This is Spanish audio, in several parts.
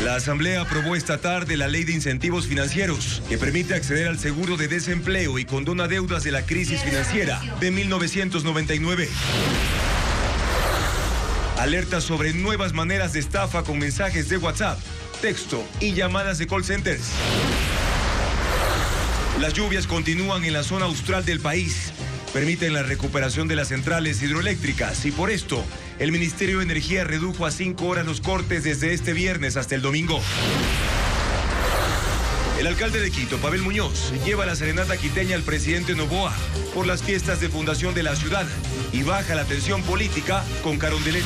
La Asamblea aprobó esta tarde la Ley de Incentivos Financieros, que permite acceder al seguro de desempleo y condona deudas de la crisis financiera de 1999. Alerta sobre nuevas maneras de estafa con mensajes de WhatsApp, texto y llamadas de call centers. Las lluvias continúan en la zona austral del país. Permiten la recuperación de las centrales hidroeléctricas y por esto el Ministerio de Energía redujo a 5 horas los cortes desde este viernes hasta el domingo. El alcalde de Quito, Pavel Muñoz, lleva la serenata quiteña al presidente Noboa por las fiestas de fundación de la ciudad y baja la tensión política con Carondelet.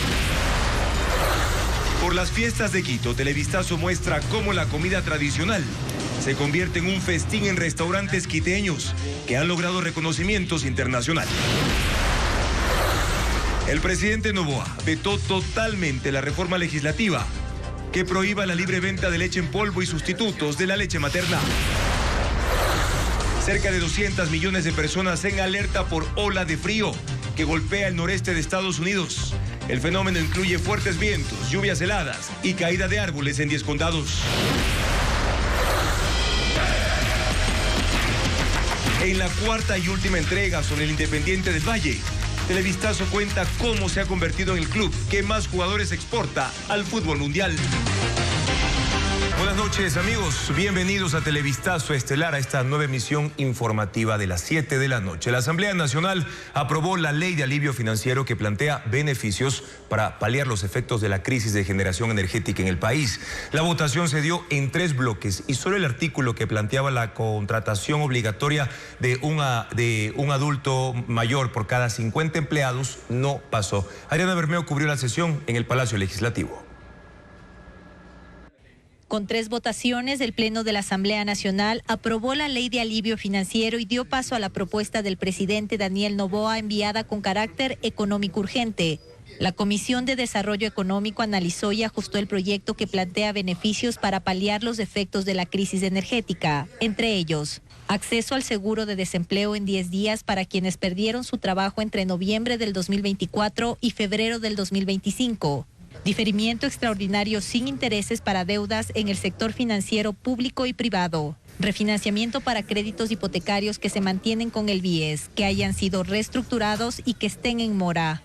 Por las fiestas de Quito, Televistazo muestra cómo la comida tradicional se convierte en un festín en restaurantes quiteños que han logrado reconocimientos internacionales. El presidente Noboa vetó totalmente la reforma legislativa que prohíba la libre venta de leche en polvo y sustitutos de la leche materna. Cerca de 200 millones de personas en alerta por ola de frío que golpea el noreste de Estados Unidos. El fenómeno incluye fuertes vientos, lluvias heladas y caída de árboles en 10 condados. En la cuarta y última entrega sobre el Independiente del Valle, Televistazo cuenta cómo se ha convertido en el club que más jugadores exporta al fútbol mundial. Buenas noches, amigos. Bienvenidos a Televistazo Estelar, a esta nueva emisión informativa de las 7 de la noche. La Asamblea Nacional aprobó la Ley de Alivio Financiero que plantea beneficios para paliar los efectos de la crisis de generación energética en el país. La votación se dio en 3 bloques y solo el artículo que planteaba la contratación obligatoria de un adulto mayor por cada 50 empleados no pasó. Ariana Bermeo cubrió la sesión en el Palacio Legislativo. Con 3 votaciones, el Pleno de la Asamblea Nacional aprobó la Ley de Alivio Financiero y dio paso a la propuesta del presidente Daniel Noboa enviada con carácter económico urgente. La Comisión de Desarrollo Económico analizó y ajustó el proyecto que plantea beneficios para paliar los efectos de la crisis energética, entre ellos acceso al seguro de desempleo en 10 días para quienes perdieron su trabajo entre noviembre del 2024 y febrero del 2025. Diferimiento extraordinario sin intereses para deudas en el sector financiero público y privado. Refinanciamiento para créditos hipotecarios que se mantienen con el BIES, que hayan sido reestructurados y que estén en mora.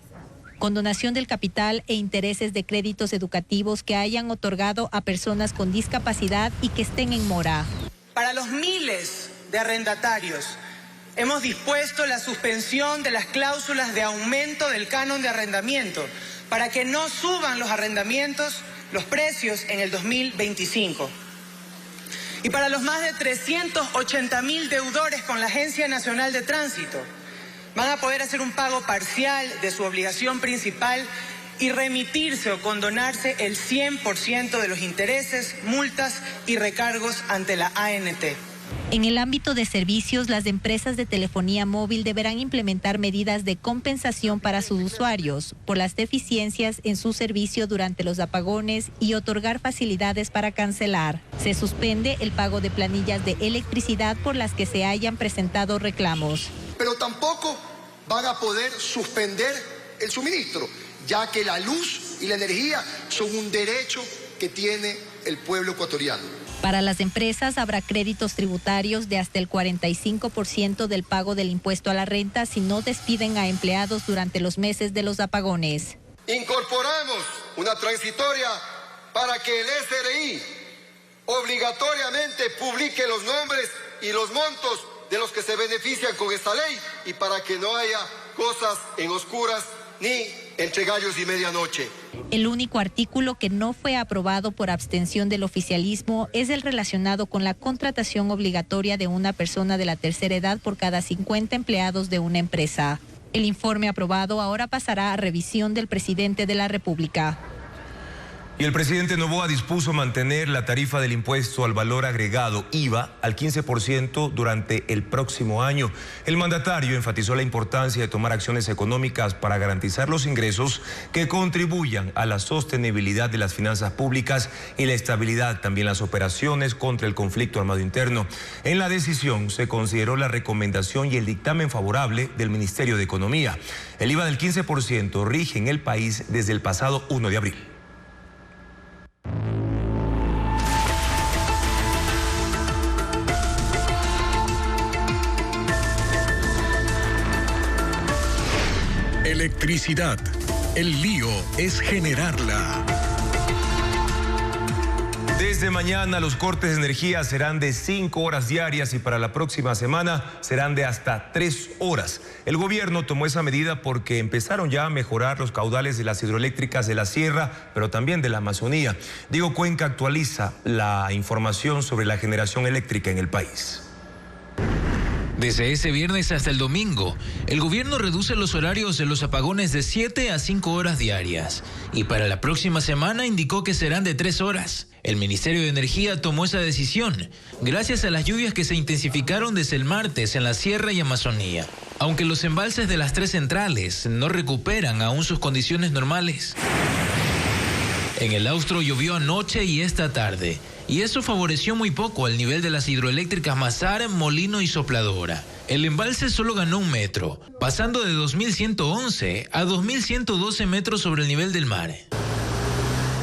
Condonación del capital e intereses de créditos educativos que hayan otorgado a personas con discapacidad y que estén en mora. Para los miles de arrendatarios, hemos dispuesto la suspensión de las cláusulas de aumento del canon de arrendamiento, para que no suban los arrendamientos, los precios en el 2025. Y para los más de 380.000 deudores con la Agencia Nacional de Tránsito, van a poder hacer un pago parcial de su obligación principal y remitirse o condonarse el 100% de los intereses, multas y recargos ante la ANT. En el ámbito de servicios, las empresas de telefonía móvil deberán implementar medidas de compensación para sus usuarios por las deficiencias en su servicio durante los apagones y otorgar facilidades para cancelar. Se suspende el pago de planillas de electricidad por las que se hayan presentado reclamos. Pero tampoco van a poder suspender el suministro, ya que la luz y la energía son un derecho que tiene el pueblo ecuatoriano. Para las empresas habrá créditos tributarios de hasta el 45% del pago del impuesto a la renta si no despiden a empleados durante los meses de los apagones. Incorporamos una transitoria para que el SRI obligatoriamente publique los nombres y los montos de los que se benefician con esta ley y para que no haya cosas en oscuras ni entre gallos y medianoche. El único artículo que no fue aprobado por abstención del oficialismo es el relacionado con la contratación obligatoria de una persona de la tercera edad por cada 50 empleados de una empresa. El informe aprobado ahora pasará a revisión del presidente de la República. Y el presidente Noboa dispuso mantener la tarifa del impuesto al valor agregado, IVA, al 15% durante el próximo año. El mandatario enfatizó la importancia de tomar acciones económicas para garantizar los ingresos que contribuyan a la sostenibilidad de las finanzas públicas y la estabilidad, también las operaciones contra el conflicto armado interno. En la decisión se consideró la recomendación y el dictamen favorable del Ministerio de Economía. El IVA del 15% rige en el país desde el pasado 1 de abril. electricidad. El lío es generarla. Desde mañana los cortes de energía serán de 5 horas diarias y para la próxima semana serán de hasta 3 horas. El gobierno tomó esa medida porque empezaron ya a mejorar los caudales de las hidroeléctricas de la sierra, pero también de la Amazonía. Diego Cuenca actualiza la información sobre la generación eléctrica en el país. Desde ese viernes hasta el domingo, el gobierno reduce los horarios de los apagones de 7 a 5 horas diarias y para la próxima semana indicó que serán de 3 horas. El Ministerio de Energía tomó esa decisión gracias a las lluvias que se intensificaron desde el martes en la Sierra y Amazonía, aunque los embalses de las 3 centrales no recuperan aún sus condiciones normales. En el Austro llovió anoche y esta tarde, y eso favoreció muy poco al nivel de las hidroeléctricas Mazar, Molino y Sopladora. El embalse solo ganó 1 metro, pasando de 2.111 a 2.112 metros sobre el nivel del mar.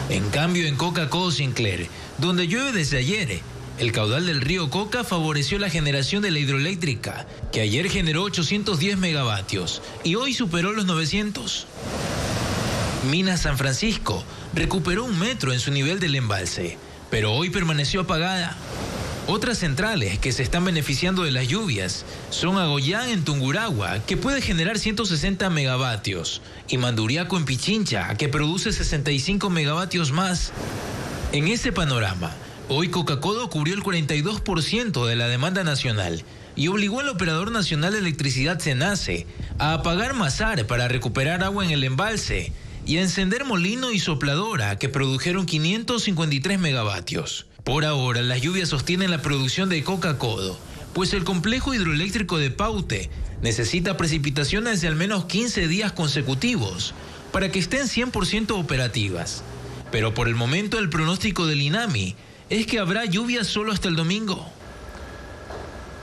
En cambio, en Coca-Codo Sinclair, donde llueve desde ayer, el caudal del río Coca favoreció la generación de la hidroeléctrica, que ayer generó 810 megavatios y hoy superó los 900. Minas San Francisco recuperó 1 metro en su nivel del embalse, pero hoy permaneció apagada. Otras centrales que se están beneficiando de las lluvias son Agoyán en Tungurahua, que puede generar 160 megavatios, y Manduriaco en Pichincha, que produce 65 megavatios más. En ese panorama, hoy Coca-Codo cubrió el 42% de la demanda nacional y obligó al Operador Nacional de Electricidad SENACE a apagar Mazar para recuperar agua en el embalse y a encender Molino y Sopladora, que produjeron 553 megavatios. Por ahora, las lluvias sostienen la producción de Coca-Codo, pues el complejo hidroeléctrico de Paute necesita precipitaciones de al menos 15 días consecutivos para que estén 100% operativas. Pero por el momento el pronóstico del INAMI es que habrá lluvias solo hasta el domingo.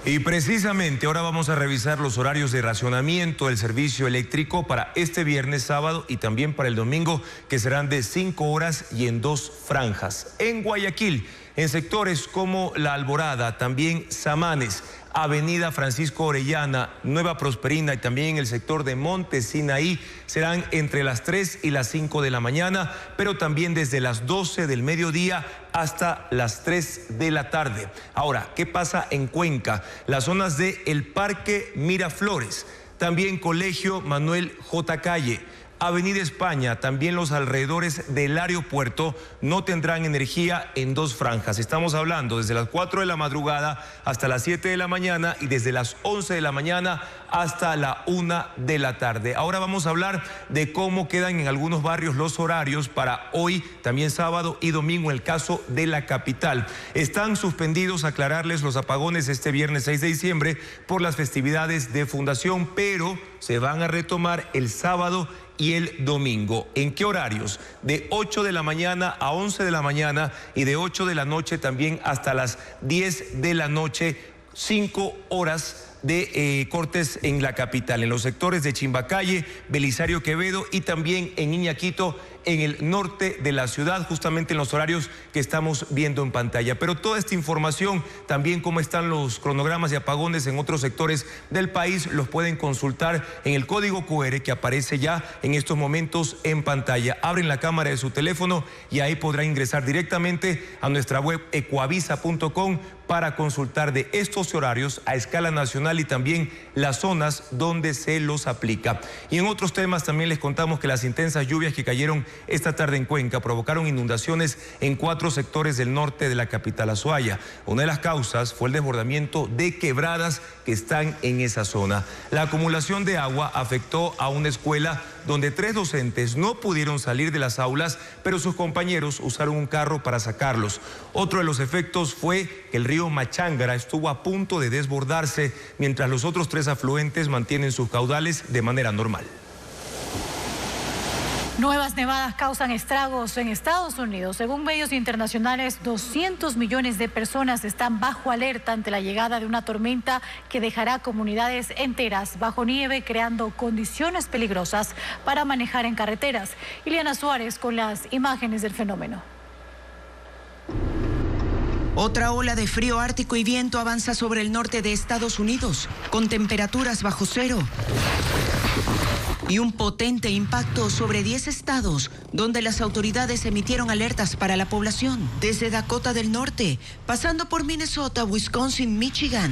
Y precisamente ahora vamos a revisar los horarios de racionamiento del servicio eléctrico para este viernes, sábado y también para el domingo, que serán de 5 horas y en 2 franjas. En Guayaquil, en sectores como La Alborada, también Samanes, Avenida Francisco Orellana, Nueva Prosperina y también en el sector de Monte Sinaí serán entre las 3 y las 5 de la mañana, pero también desde las 12 del mediodía hasta las 3 de la tarde. Ahora, ¿qué pasa en Cuenca? Las zonas de El Parque Miraflores, también Colegio Manuel J. Calle, Avenida España, también los alrededores del aeropuerto no tendrán energía en 2 franjas. Estamos hablando desde las 4 de la madrugada hasta las 7 de la mañana y desde las 11 de la mañana hasta la 1 de la tarde. Ahora vamos a hablar de cómo quedan en algunos barrios los horarios para hoy, también sábado y domingo en el caso de la capital. Están suspendidos, aclararles, los apagones este viernes 6 de diciembre por las festividades de fundación, pero se van a retomar el sábado y el domingo. ¿En qué horarios? De 8 de la mañana a 11 de la mañana y de 8 de la noche también hasta las 10 de la noche, 5 horas de cortes en la capital, en los sectores de Chimbacalle, Belisario Quevedo y también en Iñaquito, en el norte de la ciudad, justamente en los horarios que estamos viendo en pantalla. Pero toda esta información, también cómo están los cronogramas de apagones en otros sectores del país, los pueden consultar en el código QR que aparece ya en estos momentos en pantalla. Abren la cámara de su teléfono y ahí podrá ingresar directamente a nuestra web ecuavisa.com para consultar de estos horarios a escala nacional y también las zonas donde se los aplica. Y en otros temas también les contamos que las intensas lluvias que cayeron esta tarde en Cuenca provocaron inundaciones en 4 sectores del norte de la capital Azuaya. Una de las causas fue el desbordamiento de quebradas que están en esa zona. La acumulación de agua afectó a una escuela donde 3 docentes no pudieron salir de las aulas, pero sus compañeros usaron un carro para sacarlos. Otro de los efectos fue que el río Machángara estuvo a punto de desbordarse, mientras los otros 3 afluentes mantienen sus caudales de manera normal. Nuevas nevadas causan estragos en Estados Unidos. Según medios internacionales, 200 millones de personas están bajo alerta ante la llegada de una tormenta que dejará comunidades enteras bajo nieve, creando condiciones peligrosas para manejar en carreteras. Ileana Suárez con las imágenes del fenómeno. Otra ola de frío ártico y viento avanza sobre el norte de Estados Unidos, con temperaturas bajo cero. y un potente impacto sobre 10 estados donde las autoridades emitieron alertas para la población, desde Dakota del Norte, pasando por Minnesota, Wisconsin, Michigan,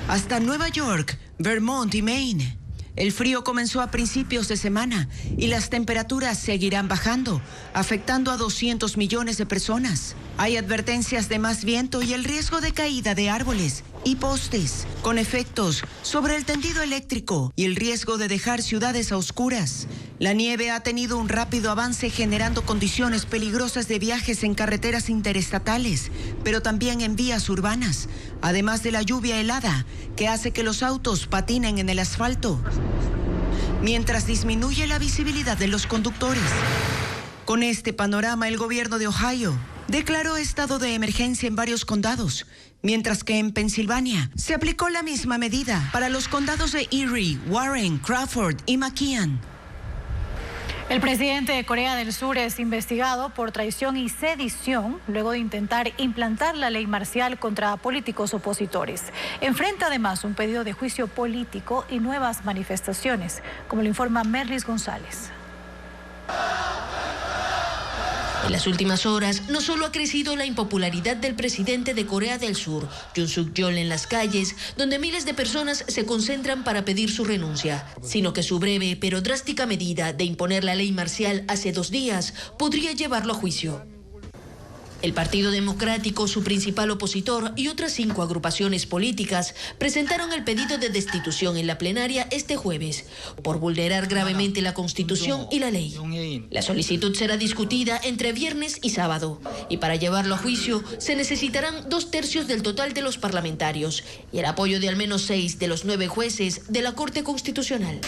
hasta Nueva York, Vermont y Maine. El frío comenzó a principios de semana y las temperaturas seguirán bajando, afectando a 200 millones de personas. Hay advertencias de más viento y el riesgo de caída de árboles y postes, con efectos sobre el tendido eléctrico y el riesgo de dejar ciudades a oscuras. La nieve ha tenido un rápido avance generando condiciones peligrosas de viajes en carreteras interestatales, pero también en vías urbanas, además de la lluvia helada que hace que los autos patinen en el asfalto, mientras disminuye la visibilidad de los conductores. Con este panorama, el gobierno de Ohio declaró estado de emergencia en varios condados, mientras que en Pensilvania se aplicó la misma medida para los condados de Erie, Warren, Crawford y McKean. El presidente de Corea del Sur es investigado por traición y sedición luego de intentar implantar la ley marcial contra políticos opositores. Enfrenta además un pedido de juicio político y nuevas manifestaciones, como lo informa Merlis González. En las últimas horas, no solo ha crecido la impopularidad del presidente de Corea del Sur, Yoon Suk-yeol, en las calles, donde miles de personas se concentran para pedir su renuncia, sino que su breve pero drástica medida de imponer la ley marcial hace 2 días podría llevarlo a juicio. El Partido Democrático, su principal opositor, y otras 5 agrupaciones políticas presentaron el pedido de destitución en la plenaria este jueves por vulnerar gravemente la Constitución y la ley. La solicitud será discutida entre viernes y sábado, y para llevarlo a juicio se necesitarán 2/3 del total de los parlamentarios y el apoyo de al menos 6 de los 9 jueces de la Corte Constitucional.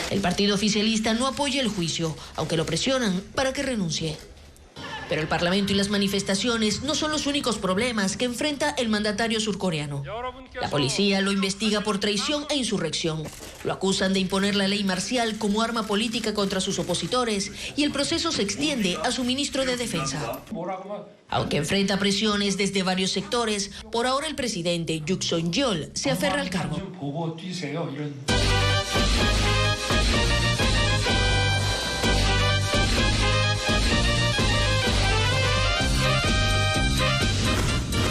El partido oficialista no apoya el juicio, aunque lo presionan para que renuncie. Pero el Parlamento y las manifestaciones no son los únicos problemas que enfrenta el mandatario surcoreano. La policía lo investiga por traición e insurrección. Lo acusan de imponer la ley marcial como arma política contra sus opositores y el proceso se extiende a su ministro de Defensa. Aunque enfrenta presiones desde varios sectores, por ahora el presidente Yoon Suk-yeol se aferra al cargo.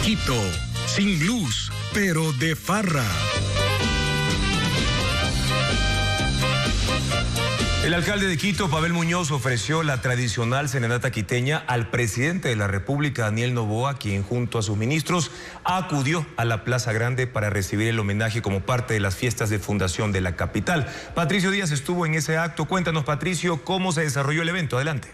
Quito, sin luz, pero de farra. El alcalde de Quito, Pavel Muñoz, ofreció la tradicional serenata quiteña al presidente de la República, Daniel Noboa, quien junto a sus ministros acudió a la Plaza Grande para recibir el homenaje como parte de las fiestas de fundación de la capital. Patricio Díaz estuvo en ese acto. Cuéntanos, Patricio, cómo se desarrolló el evento. Adelante.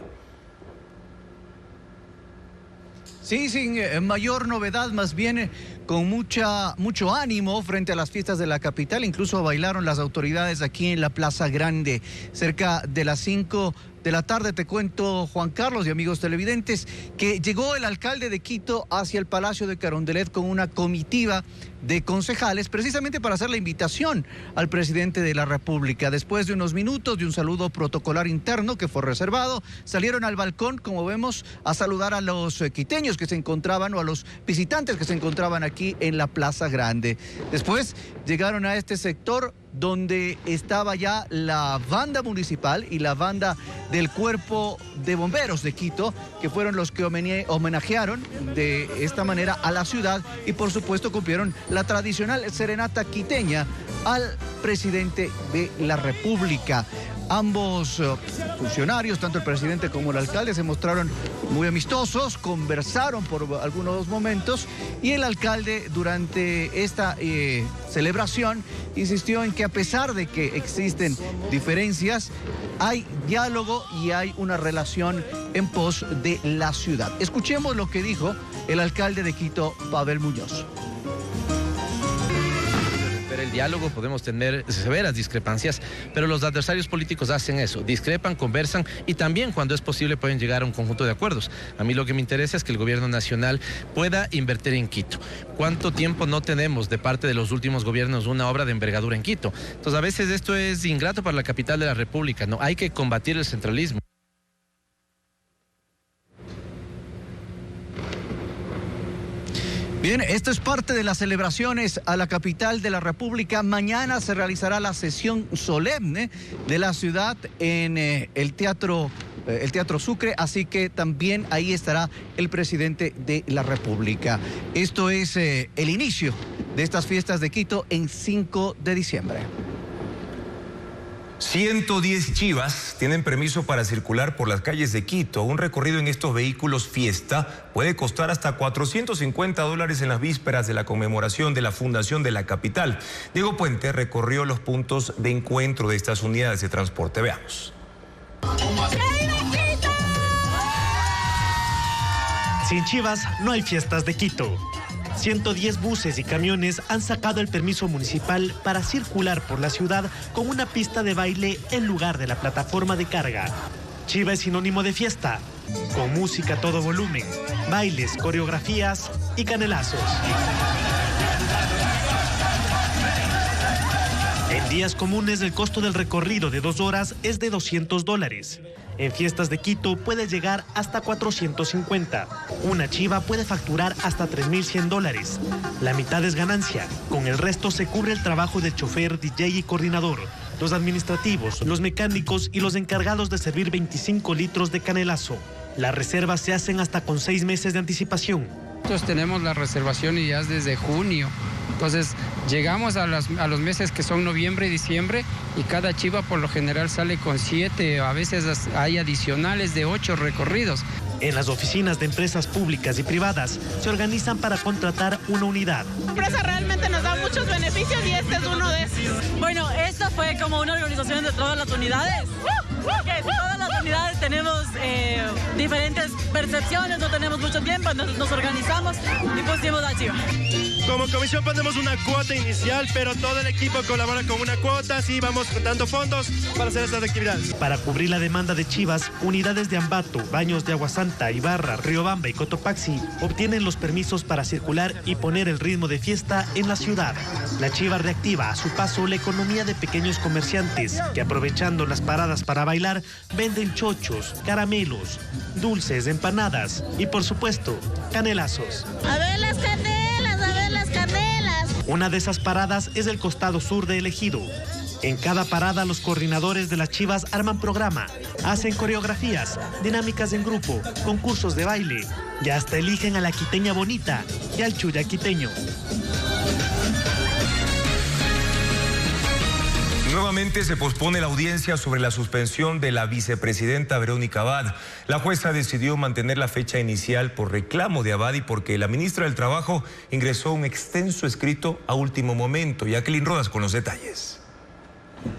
Sí, sin mayor novedad, más bien con mucho ánimo frente a las fiestas de la capital. Incluso bailaron las autoridades aquí en la Plaza Grande. Cerca de las 5 de la tarde, te cuento, Juan Carlos y amigos televidentes, que llegó el alcalde de Quito hacia el Palacio de Carondelet con una comitiva de concejales, precisamente para hacer la invitación al presidente de la República. Después de unos minutos de un saludo protocolar interno que fue reservado, salieron al balcón, como vemos, a saludar a los quiteños que se encontraban o a los visitantes que se encontraban aquí en la Plaza Grande. Después llegaron a este sector donde estaba ya la banda municipal y la banda del Cuerpo de Bomberos de Quito, que fueron los que homenajearon de esta manera a la ciudad y por supuesto cumplieron la tradicional serenata quiteña al presidente de la República. Ambos funcionarios, tanto el presidente como el alcalde, se mostraron muy amistosos, conversaron por algunos momentos y el alcalde durante esta celebración insistió en que a pesar de que existen diferencias, hay diálogo y hay una relación en pos de la ciudad. Escuchemos lo que dijo el alcalde de Quito, Pavel Muñoz. El diálogo, podemos tener severas discrepancias, pero los adversarios políticos hacen eso, discrepan, conversan y también cuando es posible pueden llegar a un conjunto de acuerdos. A mí lo que me interesa es que el gobierno nacional pueda invertir en Quito. ¿Cuánto tiempo no tenemos de parte de los últimos gobiernos una obra de envergadura en Quito? Entonces a veces esto es ingrato para la capital de la República, ¿no? Hay que combatir el centralismo. Bien, esto es parte de las celebraciones a la capital de la República. Mañana se realizará la sesión solemne de la ciudad en el Teatro Sucre, así que también ahí estará el presidente de la República. Esto es el inicio de estas fiestas de Quito en 5 de diciembre. 110 chivas tienen permiso para circular por las calles de Quito. Un recorrido en estos vehículos fiesta puede costar hasta $450 en las vísperas de la conmemoración de la fundación de la capital. Diego Puente recorrió los puntos de encuentro de estas unidades de transporte. Veamos. Sin chivas no hay fiestas de Quito. 110 buses y camiones han sacado el permiso municipal para circular por la ciudad con una pista de baile en lugar de la plataforma de carga. Chiva es sinónimo de fiesta, con música a todo volumen, bailes, coreografías y canelazos. En días comunes el costo del recorrido de 2 horas es de $200. En fiestas de Quito puede llegar hasta 450. Una chiva puede facturar hasta $3.100. La mitad es ganancia. Con el resto se cubre el trabajo del chofer, DJ y coordinador, los administrativos, los mecánicos y los encargados de servir 25 litros de canelazo. Las reservas se hacen hasta con 6 meses de anticipación. Nosotros tenemos la reservación y ya es desde junio. Entonces llegamos a los meses que son noviembre y diciembre y cada chiva por lo general sale con 7, a veces hay adicionales de 8 recorridos. En las oficinas de empresas públicas y privadas se organizan para contratar una unidad. La empresa realmente nos da muchos beneficios y este es uno de esos. Bueno, esta fue como una organización de todas las unidades. Que todas las unidades tenemos diferentes percepciones, no tenemos mucho tiempo, nos organizamos y pusimos la chiva. Como comisión ponemos una cuota inicial, pero todo el equipo colabora con una cuota, así vamos dando fondos para hacer estas actividades. Para cubrir la demanda de chivas, unidades de Ambato, Baños de Agua Santa, Ibarra, Riobamba y Cotopaxi obtienen los permisos para circular y poner el ritmo de fiesta en la ciudad. La chiva reactiva a su paso la economía de pequeños comerciantes que, aprovechando las paradas para bailar, venden chochos, caramelos, dulces, empanadas y, por supuesto, canelazos. A ver las canelas, a ver las canelas. Una de esas paradas es el costado sur de El Ejido. En cada parada los coordinadores de las chivas arman programa, hacen coreografías, dinámicas en grupo, concursos de baile y hasta eligen a la quiteña bonita y al chuya quiteño. Nuevamente se pospone la audiencia sobre la suspensión de la vicepresidenta Verónica Abad. La jueza decidió mantener la fecha inicial por reclamo de Abad y porque la ministra del Trabajo ingresó un extenso escrito a último momento. Jacqueline Rodas con los detalles.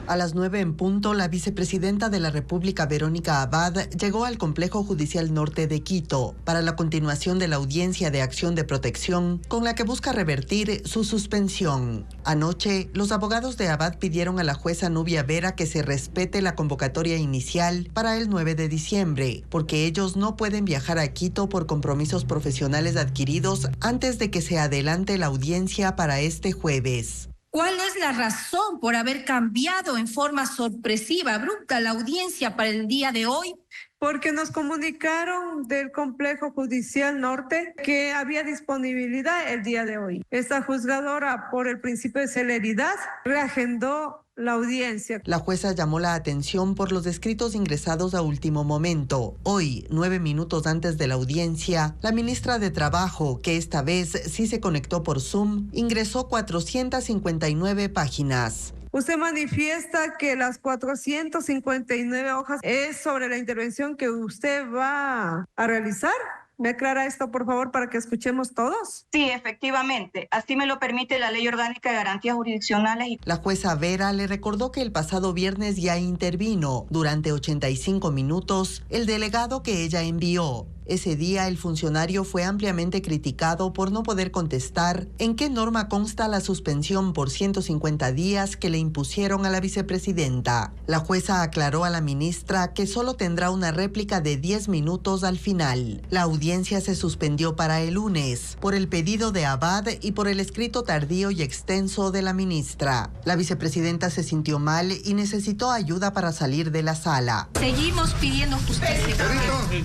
A las 9 en punto, la vicepresidenta de la República, Verónica Abad, llegó al Complejo Judicial Norte de Quito para la continuación de la audiencia de acción de protección con la que busca revertir su suspensión. Anoche, los abogados de Abad pidieron a la jueza Nubia Vera que se respete la convocatoria inicial para el 9 de diciembre, porque ellos no pueden viajar a Quito por compromisos profesionales adquiridos antes de que se adelante la audiencia para este jueves. ¿Cuál es la razón por haber cambiado en forma sorpresiva, abrupta, la audiencia para el día de hoy? Porque nos comunicaron del Complejo Judicial Norte que había disponibilidad el día de hoy. Esta juzgadora, por el principio de celeridad, reagendó la audiencia. La jueza llamó la atención por los escritos ingresados a último momento. Hoy, 9 minutos antes de la audiencia, la ministra de Trabajo, que esta vez sí se conectó por Zoom, ingresó 459 páginas. Usted manifiesta que las 459 hojas es sobre la intervención que usted va a realizar. ¿Me aclara esto, por favor, para que escuchemos todos? Sí, efectivamente. Así me lo permite la Ley Orgánica de Garantías Jurisdiccionales. La jueza Vera le recordó que el pasado viernes ya intervino. Durante 85 minutos, el delegado que ella envió. Ese día el funcionario fue ampliamente criticado por no poder contestar en qué norma consta la suspensión por 150 días que le impusieron a la vicepresidenta. La jueza aclaró a la ministra que solo tendrá una réplica de 10 minutos al final. La audiencia audiencia se suspendió para el lunes por el pedido de Abad y por el escrito tardío y extenso de la ministra. La vicepresidenta se sintió mal y necesitó ayuda para salir de la sala. Seguimos pidiendo justicia.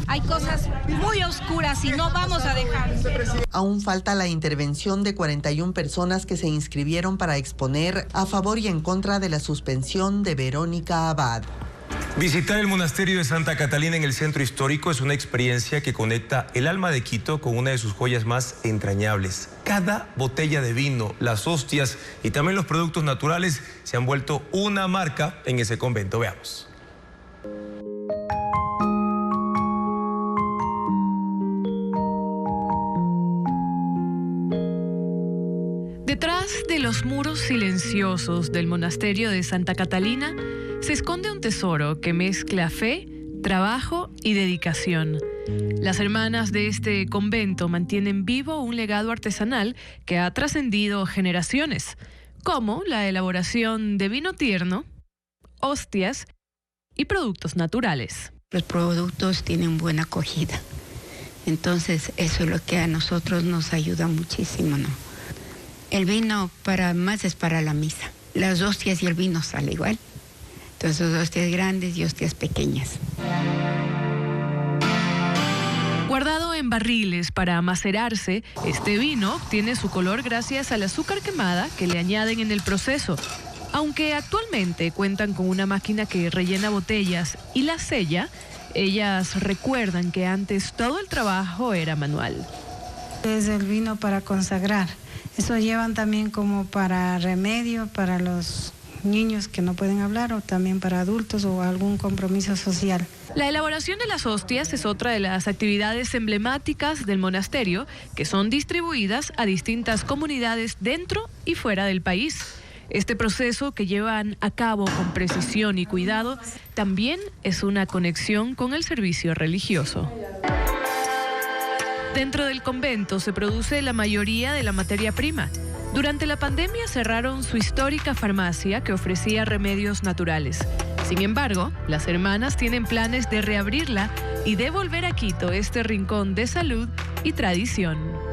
Hay cosas muy oscuras y no vamos a dejar. Aún falta la intervención de 41 personas que se inscribieron para exponer a favor y en contra de la suspensión de Verónica Abad. Visitar el monasterio de Santa Catalina en el centro histórico es una experiencia que conecta el alma de Quito con una de sus joyas más entrañables. Cada botella de vino, las hostias y también los productos naturales se han vuelto una marca en ese convento. Veamos. Detrás de los muros silenciosos del monasterio de Santa Catalina se esconde un tesoro que mezcla fe, trabajo y dedicación. Las hermanas de este convento mantienen vivo un legado artesanal que ha trascendido generaciones, como la elaboración de vino tierno, hostias y productos naturales. Los productos tienen buena acogida, entonces eso es lo que a nosotros nos ayuda muchísimo, ¿no? El vino más es para la misa. Las hostias y el vino sale igual. Entonces, hostias grandes y hostias pequeñas. Guardado en barriles para macerarse, este vino obtiene su color gracias al azúcar quemada que le añaden en el proceso. Aunque actualmente cuentan con una máquina que rellena botellas y las sella, ellas recuerdan que antes todo el trabajo era manual. Es el vino para consagrar. Eso llevan también como para remedio, para los niños que no pueden hablar o también para adultos o algún compromiso social. La elaboración de las hostias es otra de las actividades emblemáticas del monasterio que son distribuidas a distintas comunidades dentro y fuera del país. Este proceso que llevan a cabo con precisión y cuidado también es una conexión con el servicio religioso. Dentro del convento se produce la mayoría de la materia prima. Durante la pandemia cerraron su histórica farmacia que ofrecía remedios naturales. Sin embargo, las hermanas tienen planes de reabrirla y de volver a Quito este rincón de salud y tradición.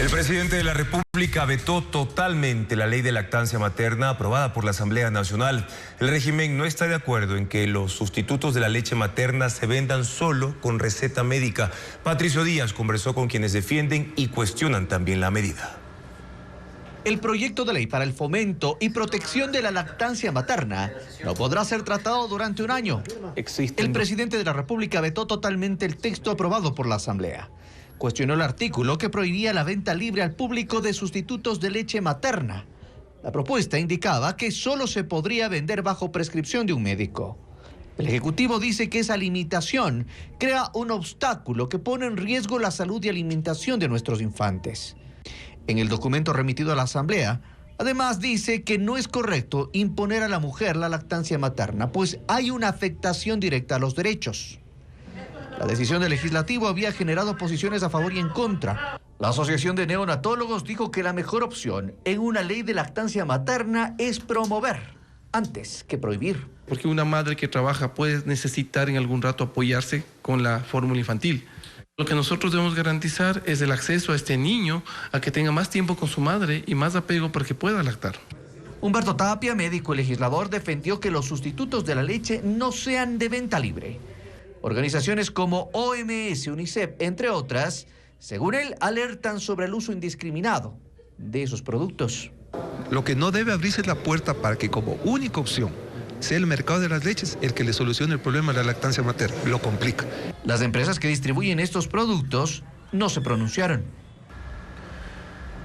El presidente de la República vetó totalmente la ley de lactancia materna aprobada por la Asamblea Nacional. El régimen no está de acuerdo en que los sustitutos de la leche materna se vendan solo con receta médica. Patricio Díaz conversó con quienes defienden y cuestionan también la medida. El proyecto de ley para el fomento y protección de la lactancia materna no podrá ser tratado durante un año. El presidente de la República vetó totalmente el texto aprobado por la Asamblea. Cuestionó el artículo que prohibía la venta libre al público de sustitutos de leche materna. La propuesta indicaba que solo se podría vender bajo prescripción de un médico. El Ejecutivo dice que esa limitación crea un obstáculo que pone en riesgo la salud y alimentación de nuestros infantes. En el documento remitido a la Asamblea, además dice que no es correcto imponer a la mujer la lactancia materna, pues hay una afectación directa a los derechos. La decisión del legislativo había generado posiciones a favor y en contra. La Asociación de Neonatólogos dijo que la mejor opción en una ley de lactancia materna es promover antes que prohibir. Porque una madre que trabaja puede necesitar en algún rato apoyarse con la fórmula infantil. Lo que nosotros debemos garantizar es el acceso a este niño a que tenga más tiempo con su madre y más apego para que pueda lactar. Humberto Tapia, médico y legislador, defendió que los sustitutos de la leche no sean de venta libre. Organizaciones como OMS, UNICEF, entre otras, según él, alertan sobre el uso indiscriminado de esos productos. Lo que no debe abrirse es la puerta para que como única opción sea el mercado de las leches el que le solucione el problema de la lactancia materna. Lo complica. Las empresas que distribuyen estos productos no se pronunciaron.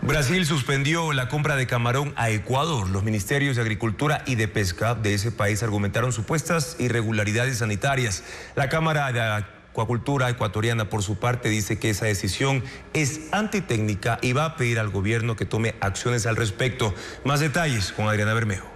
Brasil suspendió la compra de camarón a Ecuador. Los ministerios de Agricultura y de Pesca de ese país argumentaron supuestas irregularidades sanitarias. La Cámara de Acuacultura ecuatoriana, por su parte, dice que esa decisión es antitécnica y va a pedir al gobierno que tome acciones al respecto. Más detalles con Adriana Bermejo.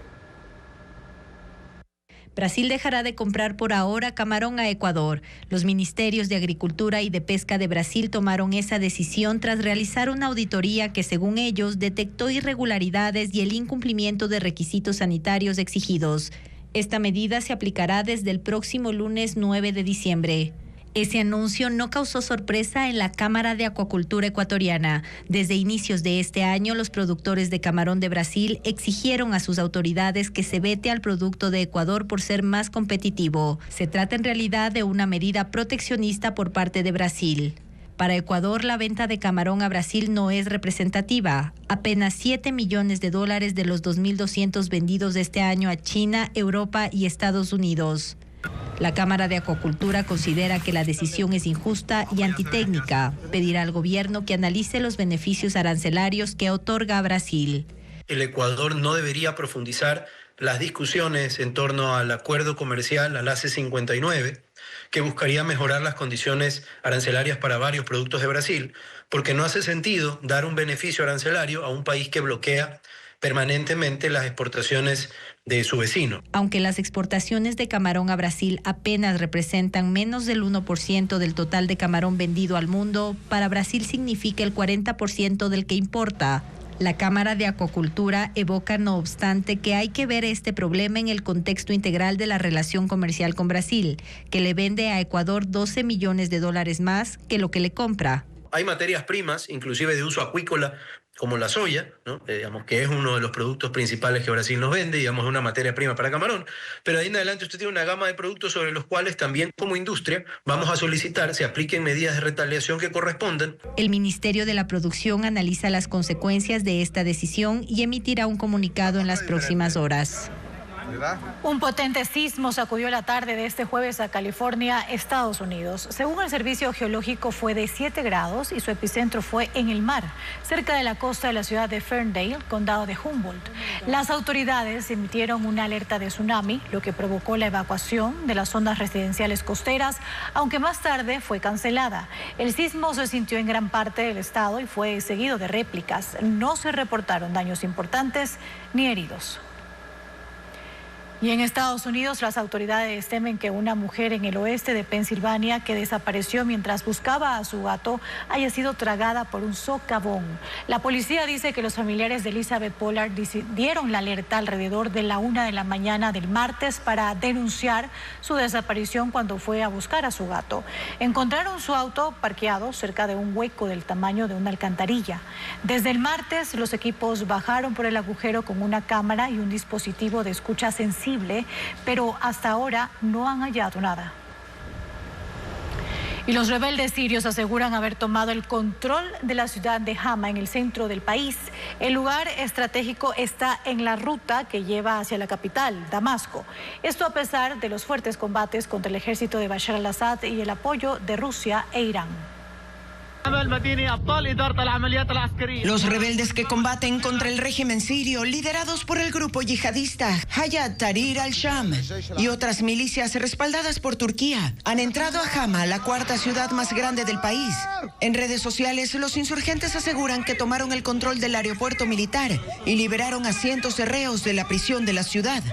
Brasil dejará de comprar por ahora camarón a Ecuador. Los ministerios de Agricultura y de Pesca de Brasil tomaron esa decisión tras realizar una auditoría que, según ellos, detectó irregularidades y el incumplimiento de requisitos sanitarios exigidos. Esta medida se aplicará desde el próximo lunes 9 de diciembre. Ese anuncio no causó sorpresa en la Cámara de Acuacultura ecuatoriana. Desde inicios de este año, los productores de camarón de Brasil exigieron a sus autoridades que se vete al producto de Ecuador por ser más competitivo. Se trata en realidad de una medida proteccionista por parte de Brasil. Para Ecuador, la venta de camarón a Brasil no es representativa. Apenas $7 millones de los 2.200 vendidos este año a China, Europa y Estados Unidos. La Cámara de Acuacultura considera que la decisión es injusta y antitécnica. Pedirá al gobierno que analice los beneficios arancelarios que otorga a Brasil. El Ecuador no debería profundizar las discusiones en torno al acuerdo comercial, al ACE 59, que buscaría mejorar las condiciones arancelarias para varios productos de Brasil, porque no hace sentido dar un beneficio arancelario a un país que bloquea permanentemente las exportaciones de su vecino. Aunque las exportaciones de camarón a Brasil apenas representan menos del 1% del total de camarón vendido al mundo, para Brasil significa el 40% del que importa. La Cámara de Acuacultura evoca, no obstante, que hay que ver este problema en el contexto integral de la relación comercial con Brasil, que le vende a Ecuador $12 millones más que lo que le compra. Hay materias primas, inclusive de uso acuícola, como la soya, ¿no? Que es uno de los productos principales que Brasil nos vende, es una materia prima para camarón, pero de ahí en adelante usted tiene una gama de productos sobre los cuales también como industria vamos a solicitar se apliquen medidas de retaliación que correspondan. El Ministerio de la Producción analiza las consecuencias de esta decisión y emitirá un comunicado en las próximas horas. Un potente sismo sacudió la tarde de este jueves a California, Estados Unidos. Según el Servicio Geológico, fue de 7 grados y su epicentro fue en el mar, cerca de la costa de la ciudad de Ferndale, condado de Humboldt. Las autoridades emitieron una alerta de tsunami, lo que provocó la evacuación de las zonas residenciales costeras, aunque más tarde fue cancelada. El sismo se sintió en gran parte del estado y fue seguido de réplicas. No se reportaron daños importantes ni heridos. Y en Estados Unidos, las autoridades temen que una mujer en el oeste de Pensilvania que desapareció mientras buscaba a su gato haya sido tragada por un socavón. La policía dice que los familiares de Elizabeth Pollard dieron la alerta alrededor de la 1 de la mañana del martes para denunciar su desaparición cuando fue a buscar a su gato. Encontraron su auto parqueado cerca de un hueco del tamaño de una alcantarilla. Desde el martes, los equipos bajaron por el agujero con una cámara y un dispositivo de escucha sensible, pero hasta ahora no han hallado nada. Y los rebeldes sirios aseguran haber tomado el control de la ciudad de Hama en el centro del país. El lugar estratégico está en la ruta que lleva hacia la capital, Damasco. Esto a pesar de los fuertes combates contra el ejército de Bashar al-Assad y el apoyo de Rusia e Irán. Los rebeldes que combaten contra el régimen sirio, liderados por el grupo yihadista Hayat Tahrir al-Sham y otras milicias respaldadas por Turquía, han entrado a Hama, la cuarta ciudad más grande del país. En redes sociales, los insurgentes aseguran que tomaron el control del aeropuerto militar y liberaron a cientos de reos de la prisión de la ciudad.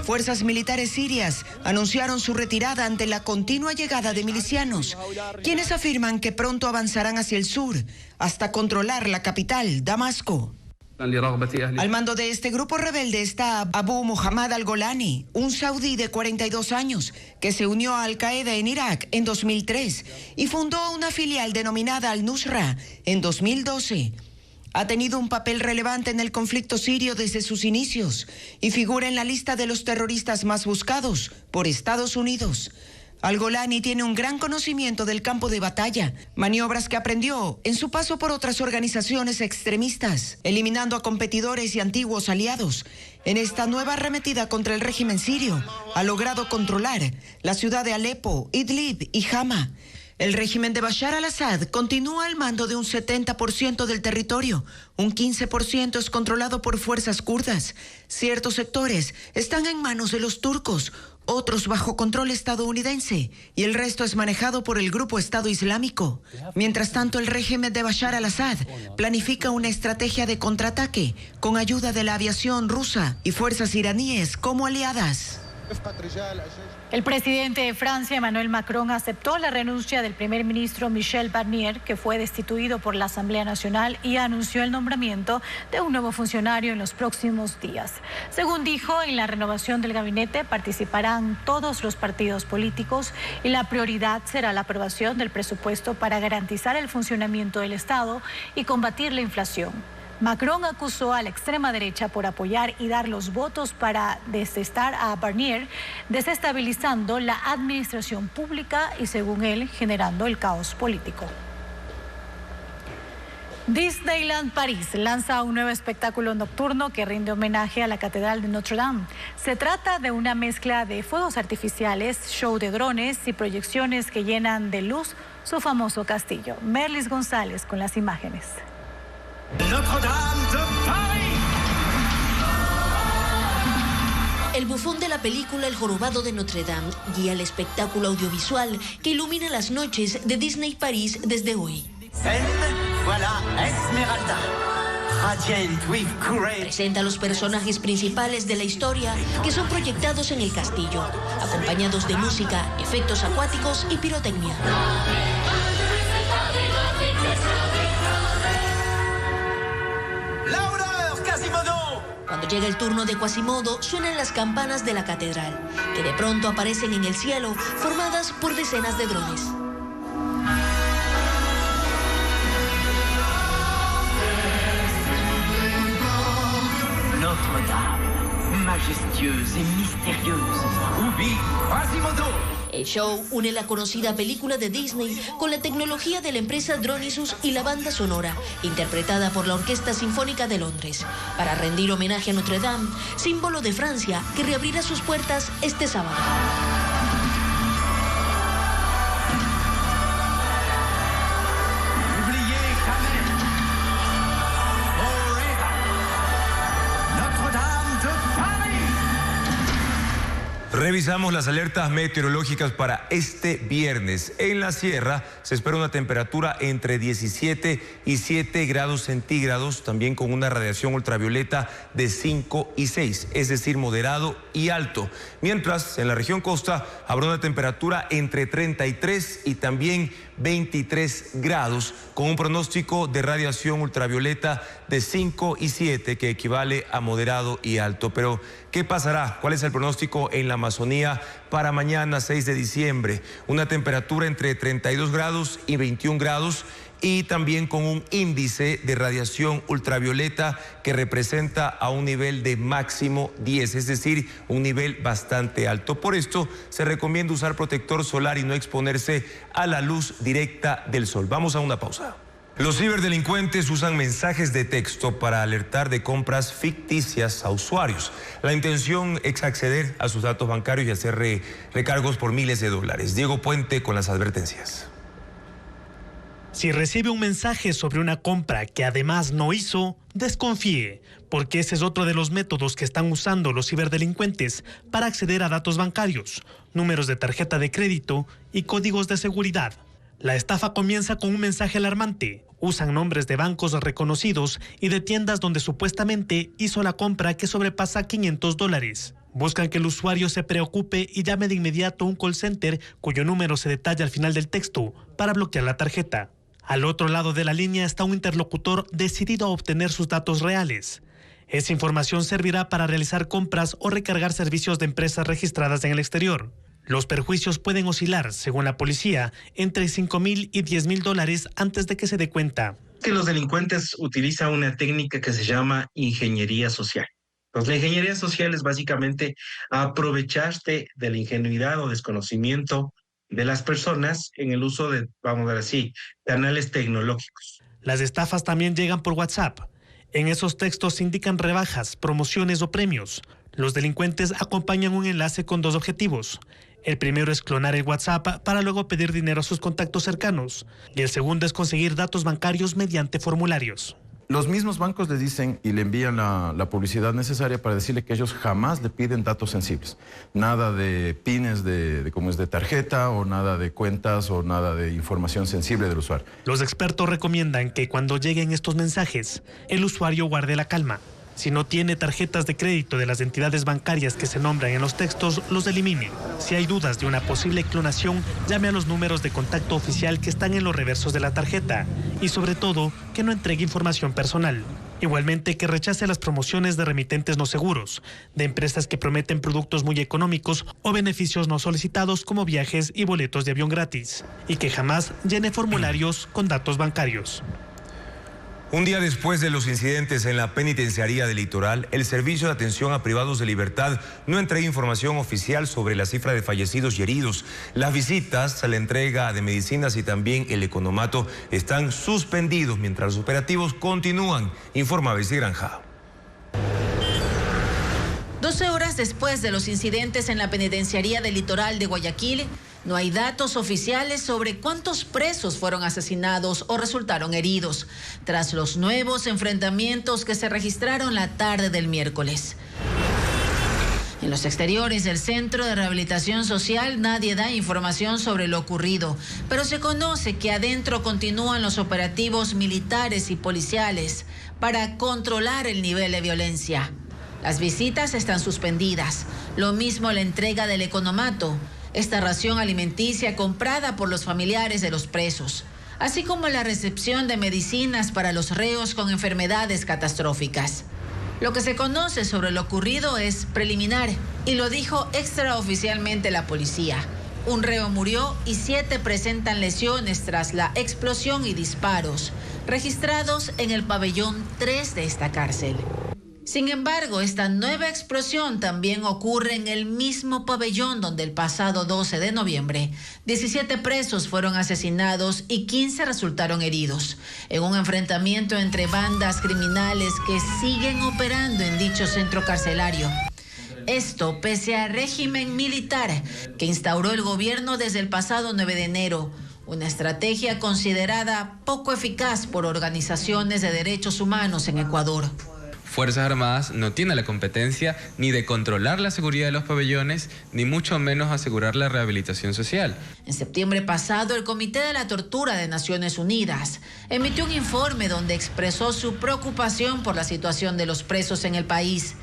Fuerzas militares sirias anunciaron su retirada ante la continua llegada de milicianos, quienes afirman que pronto avanzarán hacia el sur hasta controlar la capital, Damasco. Al mando de este grupo rebelde está Abu Muhammad al-Golani, un saudí de 42 años que se unió a Al-Qaeda en Irak en 2003 y fundó una filial denominada Al-Nusra en 2012. Ha tenido un papel relevante en el conflicto sirio desde sus inicios y figura en la lista de los terroristas más buscados por Estados Unidos. Al-Golani tiene un gran conocimiento del campo de batalla, maniobras que aprendió en su paso por otras organizaciones extremistas, eliminando a competidores y antiguos aliados. En esta nueva arremetida contra el régimen sirio, ha logrado controlar la ciudad de Alepo, Idlib y Hama. El régimen de Bashar al-Assad continúa al mando de un 70% del territorio, un 15% es controlado por fuerzas kurdas. Ciertos sectores están en manos de los turcos, otros bajo control estadounidense y el resto es manejado por el grupo Estado Islámico. Mientras tanto, el régimen de Bashar al-Assad planifica una estrategia de contraataque con ayuda de la aviación rusa y fuerzas iraníes como aliadas. El presidente de Francia, Emmanuel Macron, aceptó la renuncia del primer ministro Michel Barnier, que fue destituido por la Asamblea Nacional, y anunció el nombramiento de un nuevo funcionario en los próximos días. Según dijo, en la renovación del gabinete participarán todos los partidos políticos y la prioridad será la aprobación del presupuesto para garantizar el funcionamiento del Estado y combatir la inflación. Macron acusó a la extrema derecha por apoyar y dar los votos para desestar a Barnier, desestabilizando la administración pública y, según él, generando el caos político. Disneyland París lanza un nuevo espectáculo nocturno que rinde homenaje a la Catedral de Notre Dame. Se trata de una mezcla de fuegos artificiales, show de drones y proyecciones que llenan de luz su famoso castillo. Merlis González con las imágenes. Notre Dame de Paris. El bufón de la película El jorobado de Notre Dame guía el espectáculo audiovisual que ilumina las noches de Disney París desde hoy. Voilà Esmeralda. Presenta a los personajes principales de la historia que son proyectados en el castillo, acompañados de música, efectos acuáticos y pirotecnia. Cuando llega el turno de Quasimodo, suenan las campanas de la catedral, que de pronto aparecen en el cielo, formadas por decenas de drones. Notre Dame, majestueuse et mystérieuse, où vit Quasimodo. El show une la conocida película de Disney con la tecnología de la empresa Dronisus y la banda sonora, interpretada por la Orquesta Sinfónica de Londres, para rendir homenaje a Notre Dame, símbolo de Francia, que reabrirá sus puertas este sábado. Revisamos las alertas meteorológicas para este viernes. En la sierra se espera una temperatura entre 17 y 7 grados centígrados, también con una radiación ultravioleta de 5 y 6, es decir, moderado y alto. Mientras, en la región costa habrá una temperatura entre 33 y también 23 grados, con un pronóstico de radiación ultravioleta de 5 y 7, que equivale a moderado y alto. Pero, ¿qué pasará? ¿Cuál es el pronóstico en la Amazonía para mañana 6 de diciembre? Una temperatura entre 32 grados y 21 grados y también con un índice de radiación ultravioleta que representa a un nivel de máximo 10, es decir, un nivel bastante alto. Por esto se recomienda usar protector solar y no exponerse a la luz directa del sol. Vamos a una pausa. Los ciberdelincuentes usan mensajes de texto para alertar de compras ficticias a usuarios. La intención es acceder a sus datos bancarios y hacer recargos por miles de dólares. Diego Puente con las advertencias. Si recibe un mensaje sobre una compra que además no hizo, desconfíe, porque ese es otro de los métodos que están usando los ciberdelincuentes para acceder a datos bancarios, números de tarjeta de crédito y códigos de seguridad. La estafa comienza con un mensaje alarmante. Usan nombres de bancos reconocidos y de tiendas donde supuestamente hizo la compra que sobrepasa $500. Buscan que el usuario se preocupe y llame de inmediato a un call center cuyo número se detalla al final del texto para bloquear la tarjeta. Al otro lado de la línea está un interlocutor decidido a obtener sus datos reales. Esa información servirá para realizar compras o recargar servicios de empresas registradas en el exterior. Los perjuicios pueden oscilar, según la policía, entre $5,000 y $10,000 antes de que se dé cuenta. Que los delincuentes utilizan una técnica que se llama ingeniería social. Pues la ingeniería social es básicamente aprovecharte de la ingenuidad o desconocimiento de las personas en el uso de, vamos a ver así, canales tecnológicos. Las estafas también llegan por WhatsApp. En esos textos se indican rebajas, promociones o premios. Los delincuentes acompañan un enlace con dos objetivos. El primero es clonar el WhatsApp para luego pedir dinero a sus contactos cercanos. Y el segundo es conseguir datos bancarios mediante formularios. Los mismos bancos le dicen y le envían la publicidad necesaria para decirle que ellos jamás le piden datos sensibles. Nada de pines de tarjeta o nada de cuentas o nada de información sensible del usuario. Los expertos recomiendan que cuando lleguen estos mensajes, el usuario guarde la calma. Si no tiene tarjetas de crédito de las entidades bancarias que se nombran en los textos, los elimine. Si hay dudas de una posible clonación, llame a los números de contacto oficial que están en los reversos de la tarjeta. Y sobre todo, que no entregue información personal. Igualmente, que rechace las promociones de remitentes no seguros, de empresas que prometen productos muy económicos o beneficios no solicitados como viajes y boletos de avión gratis. Y que jamás llene formularios con datos bancarios. Un día después de los incidentes en la penitenciaría del Litoral, el Servicio de Atención a Privados de Libertad no entrega información oficial sobre la cifra de fallecidos y heridos. Las visitas, la entrega de medicinas y también el economato están suspendidos mientras los operativos continúan, informa Bessie Granja. 12 horas después de los incidentes en la penitenciaría del Litoral de Guayaquil, no hay datos oficiales sobre cuántos presos fueron asesinados o resultaron heridos, tras los nuevos enfrentamientos que se registraron la tarde del miércoles. En los exteriores del Centro de Rehabilitación Social nadie da información sobre lo ocurrido, pero se conoce que adentro continúan los operativos militares y policiales para controlar el nivel de violencia. Las visitas están suspendidas, lo mismo la entrega del economato, esta ración alimenticia comprada por los familiares de los presos, así como la recepción de medicinas para los reos con enfermedades catastróficas. Lo que se conoce sobre lo ocurrido es preliminar y lo dijo extraoficialmente la policía. Un reo murió y 7 presentan lesiones tras la explosión y disparos registrados en el pabellón 3 de esta cárcel. Sin embargo, esta nueva explosión también ocurre en el mismo pabellón donde el pasado 12 de noviembre 17 presos fueron asesinados y 15 resultaron heridos en un enfrentamiento entre bandas criminales que siguen operando en dicho centro carcelario. Esto pese al régimen militar que instauró el gobierno desde el pasado 9 de enero, una estrategia considerada poco eficaz por organizaciones de derechos humanos en Ecuador. Fuerzas Armadas no tiene la competencia ni de controlar la seguridad de los pabellones, ni mucho menos asegurar la rehabilitación social. En septiembre pasado, el Comité de la Tortura de Naciones Unidas emitió un informe donde expresó su preocupación por la situación de los presos en el país.